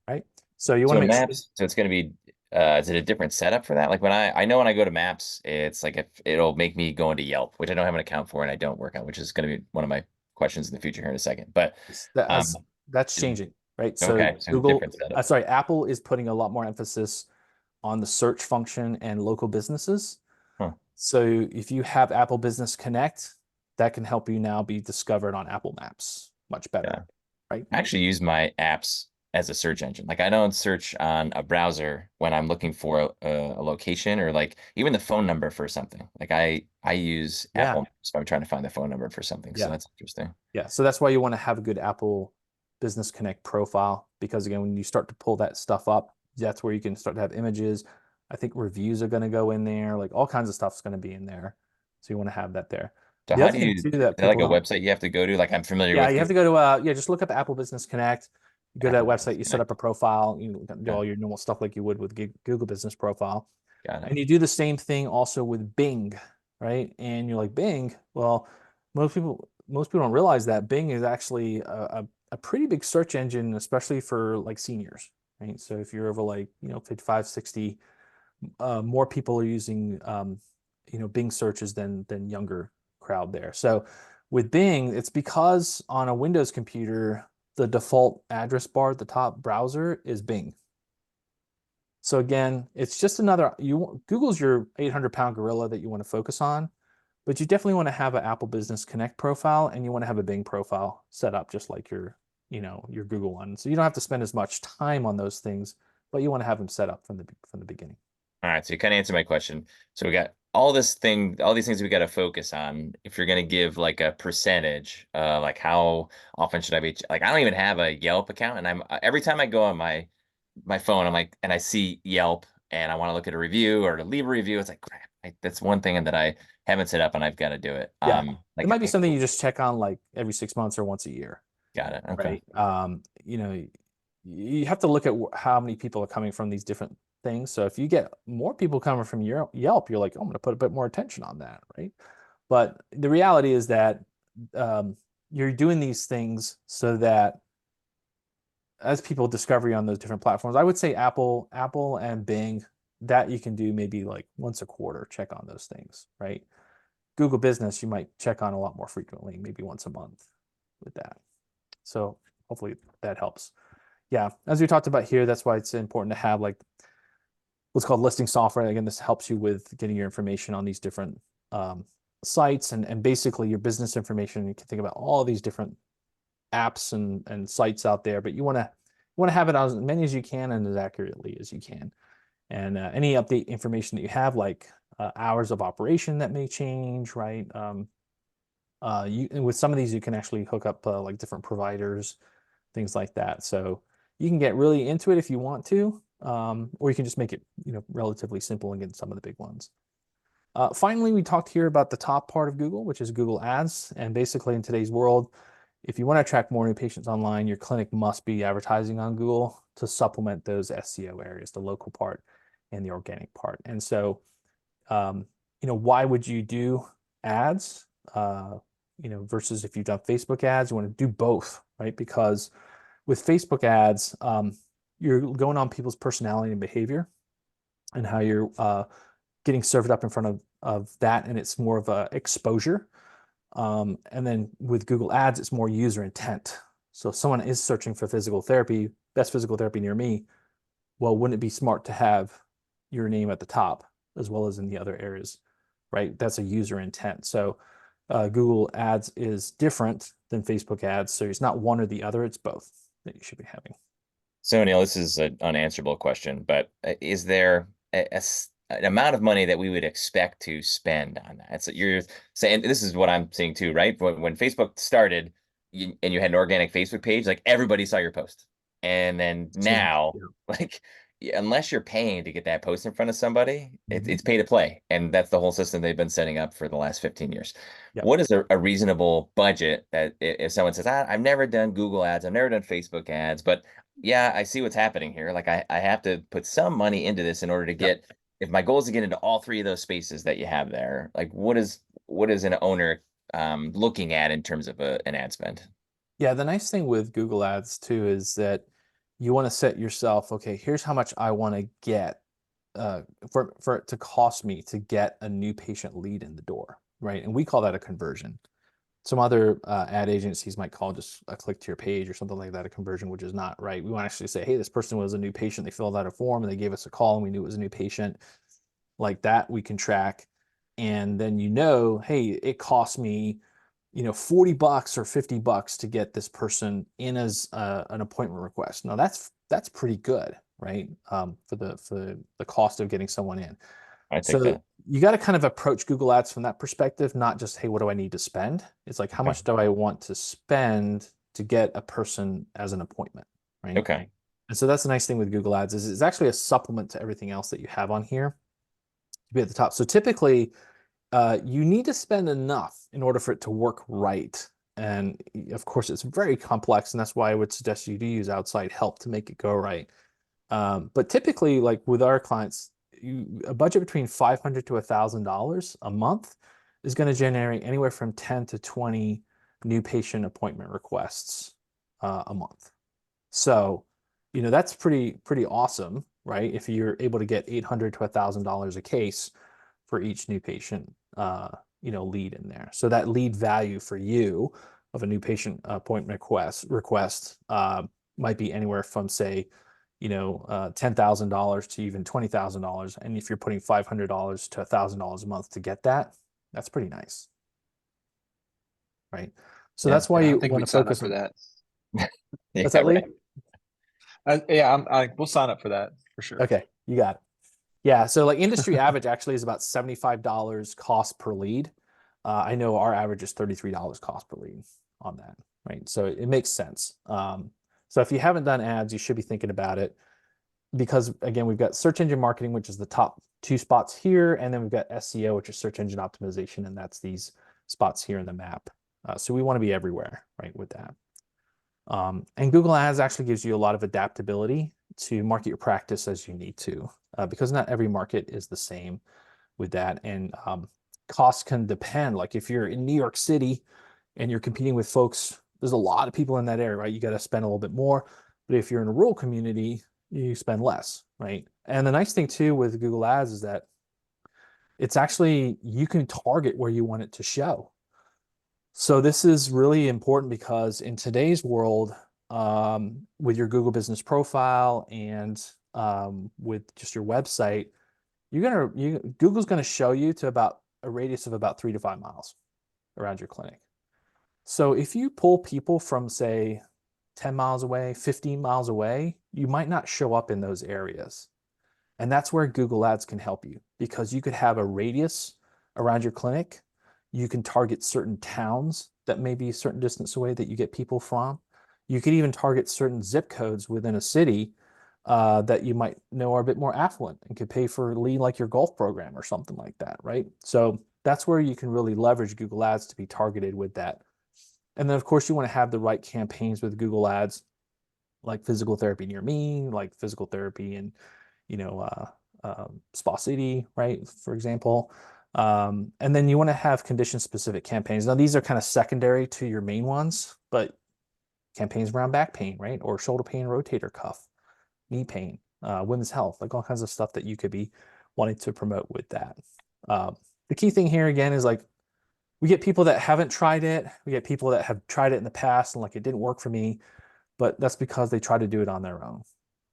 right? So you want So to make sure. maps, so it's going to be, is it a different setup for that? Like I know when I go to maps, it's like if it'll make me go into Yelp, which I don't have an account for and I don't work on, which is going to be one of my questions in the future here in a second. But um, That's is- changing, right? So okay, so different setup. Apple is putting a lot more emphasis on the search function and local businesses. Huh. So if you have Apple Business Connect, that can help you now be discovered on Apple Maps much better, Yeah. right? I actually use my apps as a search engine. Like I don't search on a browser when I'm looking for a location or like even the phone number for something. Like I use Yeah, Apple Maps if I'm trying to find the phone number for something. So yeah, that's interesting. yeah. So that's why you want to have a good Apple Business Connect profile, because again, when you start to pull that stuff up, that's where you can start to have images. I think reviews are going to go in there, like all kinds of stuff is going to be in there. So you want to have that there. So The how other do thing you, too is that there like people a don't, website you have to go to? Like I'm familiar yeah, with you have to Google, go to, yeah, just look up Apple Business Connect. You go to that Apple website, Business you set up Connect. a profile, you do Okay, all your normal stuff like you would with Google Business Profile. got it. And you do the same thing also with Bing, right? And you're like, Bing, well, most people don't realize that Bing is actually a pretty big search engine, especially for like seniors, right? So if you're over like, 55, 60, more people are using Bing searches than younger crowd there. So with Bing, it's because on a Windows computer, the default address bar at the top browser is Bing. So again, it's just another Google's your 800-pound gorilla that you want to focus on, but you definitely want to have an Apple Business Connect profile and you want to have a Bing profile set up just like your Google one. So you don't have to spend as much time on those things, but you want to have them set up from the beginning. All right, so you kind of answered my question. So we got all these things we got to focus on. If you're going to give like a percentage, like how often should I be, like I don't even have a Yelp account, and I'm every time I go on my phone, I'm like, and I see Yelp, and I want to look at a review or to leave a review. It's like, crap, that's one thing that I haven't set up, and I've got to do it. Yeah. It Like, might be something you just check on like every 6 months or once a year, got it. Okay. right? You have to look at how many people are coming from these different things. So if you get more people coming from your Yelp, you're like, oh, I'm going to put a bit more attention on that, right? But the reality is that you're doing these things so that as people discover you on those different platforms, I would say Apple and Bing, that you can do maybe like once a quarter, check on those things, right? Google Business, you might check on a lot more frequently, maybe once a month with that. So hopefully that helps. Yeah, as we talked about here, that's why it's important to have like what's called listing software. Again, this helps you with getting your information on these different sites and basically your business information. You can think about all these different apps and sites out there, but you want to have it on as many as you can and as accurately as you can. And any update information that you have, like hours of operation that may change, right? With some of these, you can actually hook up like different providers, things like that. So you can get really into it if you want to, or you can just make it, relatively simple and get some of the big ones. Finally, we talked here about the top part of Google, which is Google Ads. And basically in today's world, if you want to attract more new patients online, your clinic must be advertising on Google to supplement those SEO areas, the local part and the organic part. And so, why would you do ads? Versus if you've done Facebook ads, you want to do both, right? Because with Facebook ads, you're going on people's personality and behavior and how you're getting served up in front of that, and it's more of a exposure. And then with Google Ads, it's more user intent. So if someone is searching for physical therapy, best physical therapy near me, well, wouldn't it be smart to have your name at the top as well as in the other areas, right? That's a user intent. So Google Ads is different than Facebook ads. So it's not one or the other, it's both that you should be having. So Neil, this is an unanswerable question, but is there an amount of money that we would expect to spend on that? So you're saying this is what I'm seeing too, right? When Facebook started and you had an organic Facebook page, like everybody saw your post. And then Changed. now, Yeah. like unless you're paying to get that post in front of somebody, Mhm. it's pay to play. And that's the whole system they've been setting up for the last 15 years. Yep. What is a reasonable budget that if someone says, I've never done Google ads, I've never done Facebook ads, but yeah, I see what's happening here. Like I have to put some money into this in order to Yep. get, if my goal is to get into all three of those spaces that you have there, like what is an owner looking at in terms of an ad spend? Yeah, the nice thing with Google Ads too is that you want to set yourself, okay, here's how much I want to get for it to cost me to get a new patient lead in the door, right? And we call that a conversion. Some other ad agencies might call just a click to your page or something like that a conversion, which is not right. We want to actually say, hey, this person was a new patient. They filled out a form and they gave us a call and we knew it was a new patient. Like that, we can track. And then hey, it cost me 40 bucks or 50 bucks to get this person in as an appointment request. Now that's pretty good, right? For the cost of getting someone in. I take So that. you got to kind of approach Google Ads from that perspective, not just, hey, what do I need to spend? It's like, how Okay. much do I want to spend to get a person as an appointment, right? Okay. And so that's the nice thing with Google Ads is it's actually a supplement to everything else that you have on here to be at the top. So typically You need to spend enough in order for it to work right. And of course, it's very complex, and that's why I would suggest you do use outside help to make it go right. But typically, like with our clients, a budget between $500 to $1,000 a month is going to generate anywhere from 10 to 20 new patient appointment requests a month. So, that's pretty awesome, right? If you're able to get $800 to $1,000 a case for each new patient, lead in there. So that lead value for you of a new patient appointment request might be anywhere from, say, $10,000 to even $20,000. And if you're putting $500 to $1,000 a month to get that, that's pretty nice, right? So Yeah. that's why Yeah, I you think want we'd to sign up focus for on. that. Yeah, What's that, Lee? right. We'll sign up for that for sure. Okay, you got it. Yeah, so like industry average actually is about $75 cost per lead. I know our average is $33 cost per lead on that, right? So it makes sense. So if you haven't done ads, you should be thinking about it, because again, we've got search engine marketing, which is the top two spots here, and then we've got SEO, which is search engine optimization, and that's these spots here in the map. So we want to be everywhere, right, with that. And Google Ads actually gives you a lot of adaptability to market your practice as you need to, because not every market is the same with that. And costs can depend. Like if you're in New York City and you're competing with folks, there's a lot of people in that area, right? You got to spend a little bit more. But if you're in a rural community, you spend less, right? And the nice thing too with Google Ads is that it's actually, you can target where you want it to show. So this is really important because in today's world, with your Google business profile and with just your website, Google's gonna show you to about a radius of about 3 to 5 miles around your clinic. So if you pull people from, say, 10 miles away, 15 miles away, you might not show up in those areas. And that's where Google Ads can help you, because you could have a radius around your clinic. You can target certain towns that may be a certain distance away that you get people from. You could even target certain zip codes within a city that you might know are a bit more affluent and could pay for a lead like your golf program or something like that, right? So that's where you can really leverage Google Ads to be targeted with that. And then, of course, you want to have the right campaigns with Google Ads, like physical therapy near me, like physical therapy in, Spa City, right? For example. And then you want to have condition specific campaigns. Now, these are kind of secondary to your main ones, but campaigns around back pain, right? Or shoulder pain, rotator cuff, knee pain, women's health, like all kinds of stuff that you could be wanting to promote with that. The key thing here again is like, we get people that haven't tried it. We get people that have tried it in the past and like it didn't work for me, but that's because they try to do it on their own,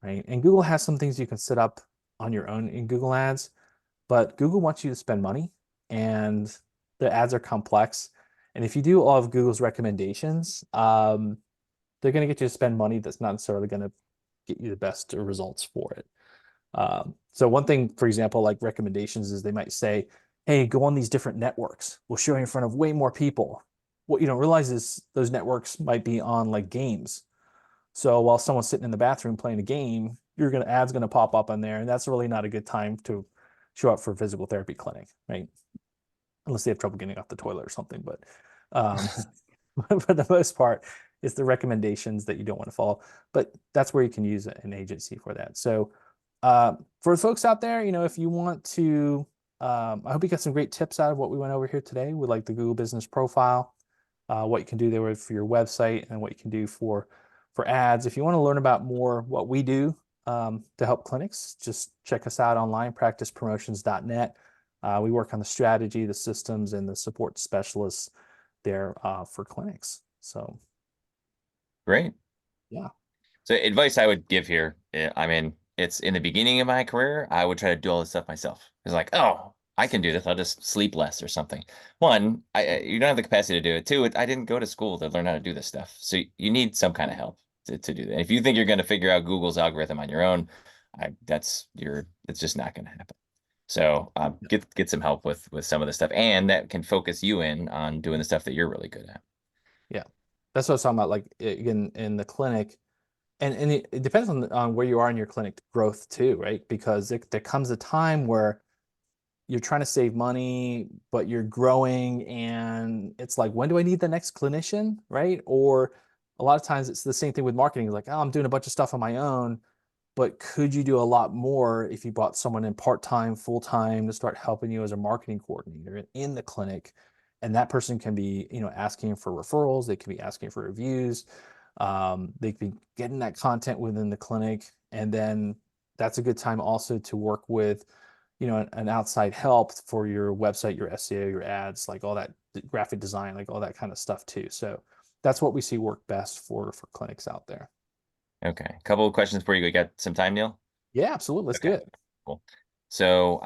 right? And Google has some things you can set up on your own in Google Ads, but Google wants you to spend money, and the ads are complex. And if you do all of Google's recommendations, they're going to get you to spend money that's not necessarily going to get you the best results for it. So one thing, for example, like recommendations is they might say, hey, go on these different networks. We'll show you in front of way more people. What you don't realize is those networks might be on like games. So while someone's sitting in the bathroom playing a game, ad's gonna pop up on there, and that's really not a good time to show up for a physical therapy clinic, right? Unless they have trouble getting off the toilet or something. But for the most part, it's the recommendations that you don't want to follow. But that's where you can use an agency for that. So for folks out there, if you want to, I hope you got some great tips out of what we went over here today with like the Google Business Profile, what you can do there for your website, and what you can do for ads. If you want to learn about more what we do to help clinics, just check us out online, practicepromotions.net. We work on the strategy, the systems, and the support specialists there for clinics. So Great. yeah. So advice I would give here, I mean, it's in the beginning of my career, I would try to do all this stuff myself. It's like, oh, I can do this. I'll just sleep less or something. One, you don't have the capacity to do it. Two, I didn't go to school to learn how to do this stuff. So you need some kind of help to do that. If you think you're going to figure out Google's algorithm on your own, it's just not going to happen. So get some help with some of the stuff, and that can focus you in on doing the stuff that you're really good at. Yeah, that's what I was talking about. Like in the clinic, and it depends on where you are in your clinic growth too, right? Because there comes a time where you're trying to save money, but you're growing, and it's like, when do I need the next clinician, right? Or a lot of times it's the same thing with marketing. It's like, oh, I'm doing a bunch of stuff on my own, but could you do a lot more if you brought someone in part-time, full-time to start helping you as a marketing coordinator in the clinic? And that person can be, asking for referrals. They can be asking for reviews. They can be getting that content within the clinic. And then that's a good time also to work with, an outside help for your website, your SEO, your ads, like all that graphic design, like all that kind of stuff too. So that's what we see work best for clinics out there. Okay. A couple of questions before you go. You got some time, Neil? Yeah, absolutely. Let's do Okay. it. Cool. So,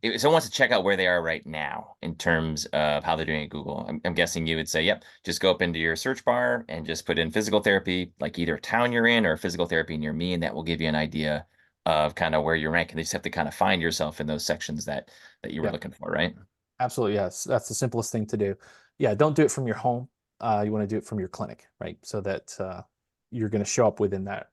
if someone wants to check out where they are right now in terms of how they're doing at Google, I'm guessing you would say, yep, just go up into your search bar and just put in physical therapy, like either a town you're in or physical therapy near me, and that will give you an idea of kind of where you're ranking. They just have to kind of find yourself in those sections that you were Yeah, looking for, right? absolutely. Yes. That's the simplest thing to do. Yeah. Don't do it from your home. You want to do it from your clinic, right? So that you're going to show up within that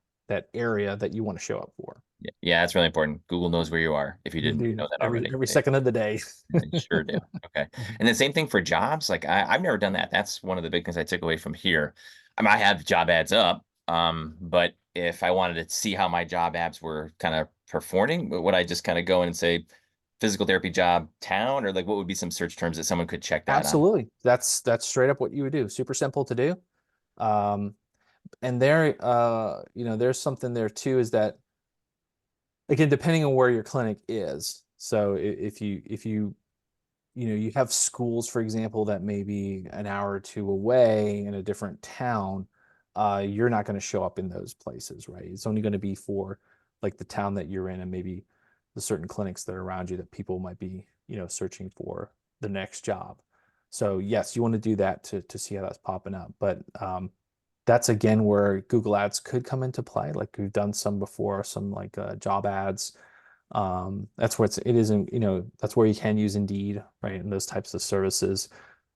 area that you want to show up for. Yeah, that's really important. Google knows where you are if you They didn't do know that every already. every second of the day. They sure do. Okay. And the same thing for jobs. Like I've never done that. That's one of the big things I took away from here. I mean, I have job ads up, but if I wanted to see how my job ads were kind of performing, would I just kind of go in and say physical therapy job town, or like what would be some search terms that someone could check that on? Absolutely. That's straight up what you would do. Super simple to do. Um, and there, there's something there too, is that, again, depending on where your clinic is. So if you you have schools, for example, that may be an hour or two away in a different town, you're not going to show up in those places, right? It's only going to be for like the town that you're in, and maybe the certain clinics that are around you that people might be, searching for the next job. So yes, you want to do that to see how that's popping up. But that's again where Google Ads could come into play. Like we've done some before, some like job ads. That's where it isn't, that's where you can use Indeed, right? And those types of services,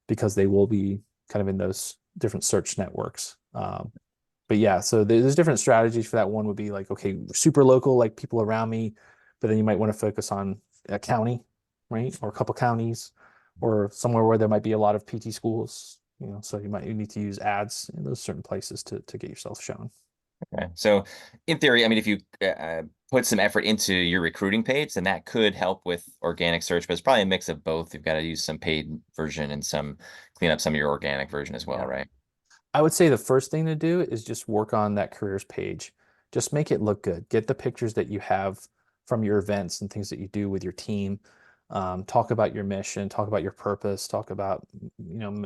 because they will be kind of in those different search networks. But yeah, so there's different strategies for that. One would be like, okay, super local, like people around me, but then you might want to focus on a county, right? Or a couple counties, or somewhere where there might be a lot of PT schools, so you need to use ads in those certain places to get yourself shown. Okay. So in theory, I mean, if you put some effort into your recruiting page, then that could help with organic search, but it's probably a mix of both. You've got to use some paid version and some clean up some of your organic version as well, Yeah. right? I would say the first thing to do is just work on that careers page. Just make it look good. Get the pictures that you have from your events and things that you do with your team. Talk about your mission, talk about your purpose, talk about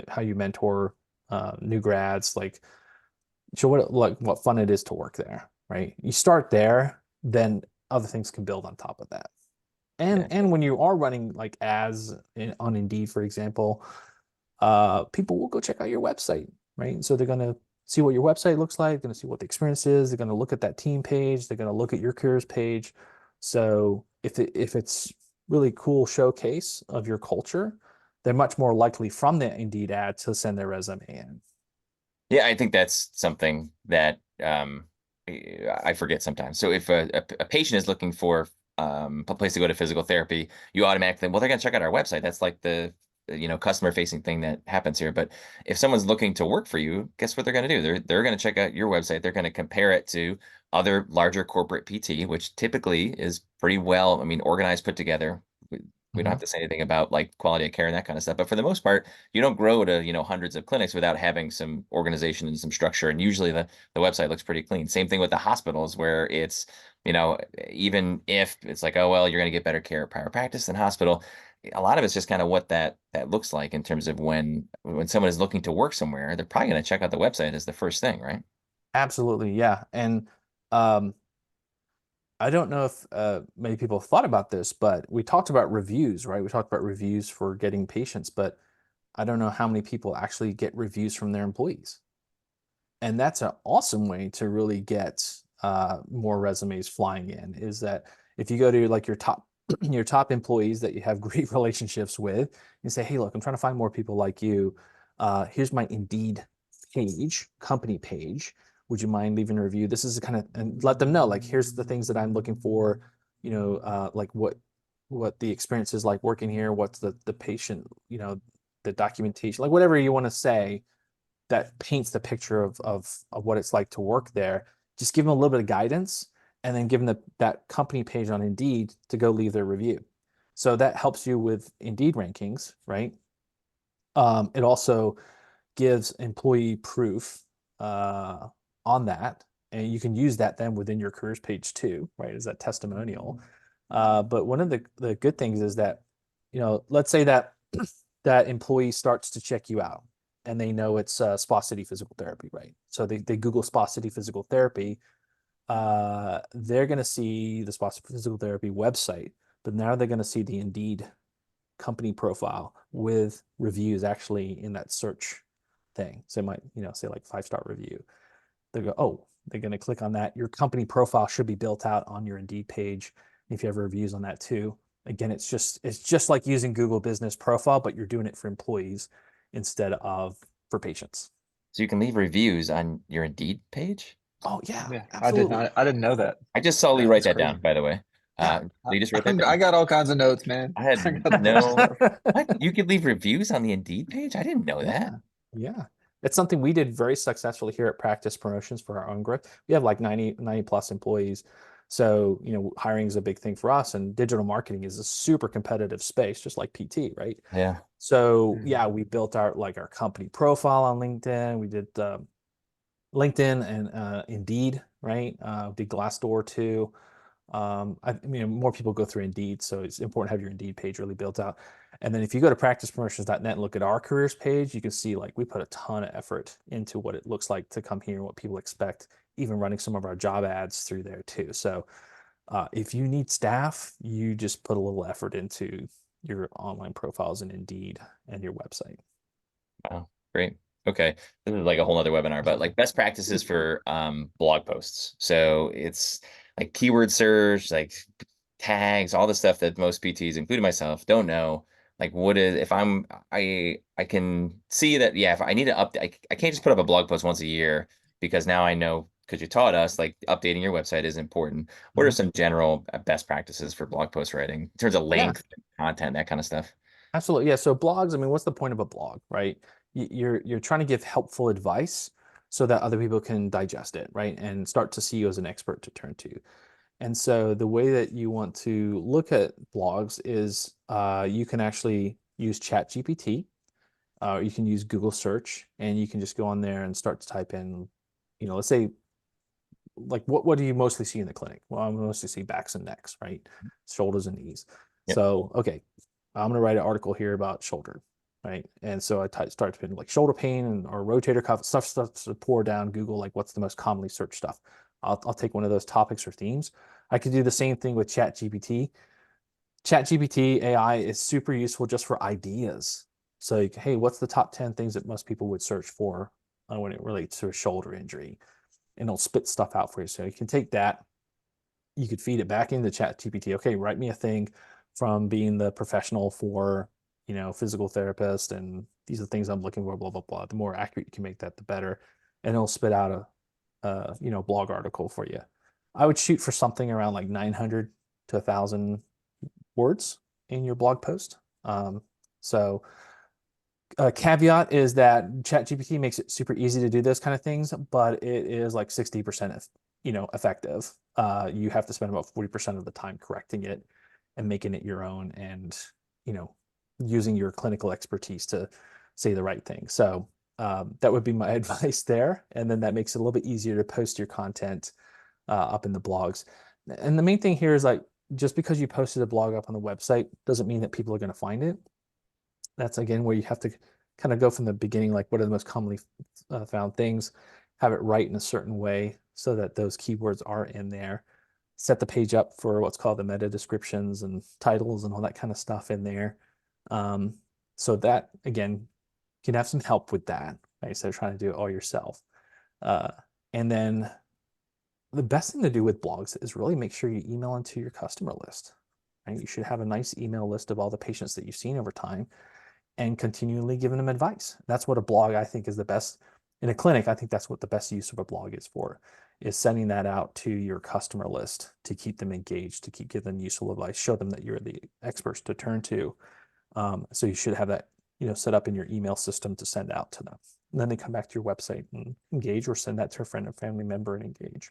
how you mentor new grads, like show what fun it is to work there, right? You start there, then other things can build on top of that. And Yeah. and when you are running like ads on Indeed, for example, people will go check out your website, right? So they're going to see what your website looks like, going to see what the experience is. They're going to look at that team page. They're going to look at your careers page. So if it's really cool showcase of your culture, they're much more likely from the Indeed ad to send their resume in. Yeah, I think that's something that I forget sometimes. So if a patient is looking for a place to go to physical therapy, you automatically, well, they're going to check out our website. That's like the customer facing thing that happens here. But if someone's looking to work for you, guess what they're going to do? They're going to check out your website. They're going to compare it to other larger corporate PT, which typically is pretty well, I mean, organized, put together. We don't have to say anything about like quality of care and that kind of stuff. But for the most part, you don't grow to, hundreds of clinics without having some organization and some structure. And usually the website looks pretty clean. Same thing with the hospitals where it's, even if it's like, oh, well, you're going to get better care at private practice than hospital. A lot of it's just kind of what that looks like in terms of when someone is looking to work somewhere, they're probably going to check out the website as the first thing, right? Absolutely, yeah. And um, I don't know if many people have thought about this, but we talked about reviews, right? We talked about reviews for getting patients, but I don't know how many people actually get reviews from their employees. And that's an awesome way to really get more resumes flying in, is that if you go to like your top your top employees that you have great relationships with, and say, hey, look, I'm trying to find more people like you. Here's my Indeed page, company page. Would you mind leaving a review? This is kind of, and let them know, like, here's the things that I'm looking for, like what what the experience is like working here, what's the patient, the documentation, like whatever you want to say that paints the picture of what it's like to work there. Just give them a little bit of guidance, and then give them that company page on Indeed to go leave their review. So that helps you with Indeed rankings, right? It also gives employee proof on that, and you can use that then within your careers page too, right? As that testimonial. But one of the good things is that, let's say that that employee starts to check you out, and they know it's Spa City Physical Therapy, right? So they Google Spa City Physical Therapy. They're going to see the Spa City Physical Therapy website, but now they're going to see the Indeed company profile with reviews actually in that search thing. So it might, say like 5-star review. They go, oh, they're going to click on that. Your company profile should be built out on your Indeed page. If you have reviews on that too. Again, it's just like using Google Business Profile, but you're doing it for employees instead of for patients. So you can leave reviews on your Indeed page? Oh yeah, Yeah, absolutely. I didn't know that. I just saw Lee Yeah, write that's that crazy. down, by the way. Yeah. Lee just wrote that I down. got all kinds of notes, man. I I had got a bunch of no. stuff. What? You could leave reviews on the Indeed page? I didn't know Yeah, that. yeah. It's something we did very successfully here at Practice Promotions for our own growth. We have like 90 plus employees. So, hiring is a big thing for us, and digital marketing is a super competitive space, just like PT, right? Yeah. So yeah, Mhm. we built our company profile on LinkedIn. We did LinkedIn and Indeed, right? Did Glassdoor too. I mean, more people go through Indeed, so it's important to have your Indeed page really built out. And then if you go to practicepromotions.net and look at our careers page, you can see like we put a ton of effort into what it looks like to come here and what people expect, even running some of our job ads through there too. So if you need staff, you just put a little effort into your online profiles and Indeed and your website. Wow. Great. Okay. This is like a whole other webinar, but like best practices for blog posts. So it's like keyword search, like tags, all the stuff that most PTs, including myself, don't know. Like what is if I can see that, yeah, if I need to update, I can't just put up a blog post once a year, because now I know, because you taught us like updating your website is important. What are Mhm. some general best practices for blog post writing in terms of Yeah. length, content, that kind of stuff? Absolutely. Yeah. So blogs, I mean, what's the point of a blog, right? You're trying to give helpful advice so that other people can digest it, right? And start to see you as an expert to turn to. And so the way that you want to look at blogs is you can actually use ChatGPT, you can use Google search, and you can just go on there and start to type in, let's say, like what do you mostly see in the clinic? Well, I mostly see backs and necks, right? Shoulders and knees. Yep. So, okay, I'm going to write an article here about shoulder, right? And so I start to put like shoulder pain and or rotator cuff stuff to pour down Google, like what's the most commonly searched stuff. I'll take one of those topics or themes. I could do the same thing with ChatGPT. ChatGPT AI is super useful just for ideas. So, hey, what's the top 10 things that most people would search for when it relates to a shoulder injury? And it'll spit stuff out for you. So you can take that, you could feed it back into ChatGPT. Okay, write me a thing from being the professional for, physical therapist, and these are the things I'm looking for, blah, blah, blah. The more accurate you can make that, the better. And it'll spit out a blog article for you. I would shoot for something around like 900 to 1,000 words in your blog post. So a caveat is that ChatGPT makes it super easy to do those kind of things, but it is like 60%, effective. You have to spend about 40% of the time correcting it and making it your own, and you know using your clinical expertise to say the right thing. So that would be my advice there, and then that makes it a little bit easier to post your content up in the blogs. And the main thing here is like, just because you posted a blog up on the website doesn't mean that people are going to find it. That's again where you have to kind of go from the beginning, like what are the most commonly found things, have it right in a certain way so that those keywords are in there. Set the page up for what's called the meta descriptions and titles and all that kind of stuff in there. Um, so that again, you can have some help with that, right? Instead of trying to do it all yourself. Uh, and then the best thing to do with blogs is really make sure you email into your customer list. Right? You should have a nice email list of all the patients that you've seen over time and continually giving them advice. That's what a blog I think is the best in a clinic. I think that's what the best use of a blog is for. is sending that out to your customer list to keep them engaged, to keep giving them useful advice, show them that you're the experts to turn to. So you should have that, set up in your email system to send out to them. And then they come back to your website and engage, or send that to a friend or family member and engage.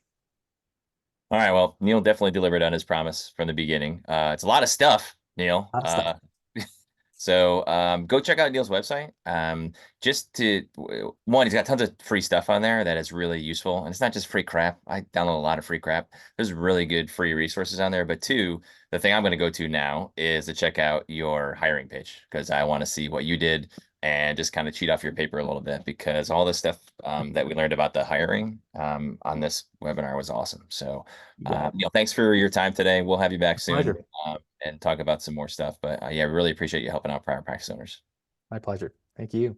All right. Well, Neil definitely delivered on his promise from the beginning. It's a lot of stuff, Neil. A lot of stuff. So go check out Neil's website. Just to one, he's got tons of free stuff on there that is really useful. And it's not just free crap. I download a lot of free crap. There's really good free resources on there. But two, the thing I'm going to go to now is to check out your hiring page, because I want to see what you did and just kind of cheat off your paper a little bit, because all the stuff that we learned about the hiring on this webinar was awesome. So Neil, thanks for your time today. We'll have you back soon. Pleasure. And talk about some more stuff. But yeah, we really appreciate you helping out private practice owners. My pleasure. Thank you.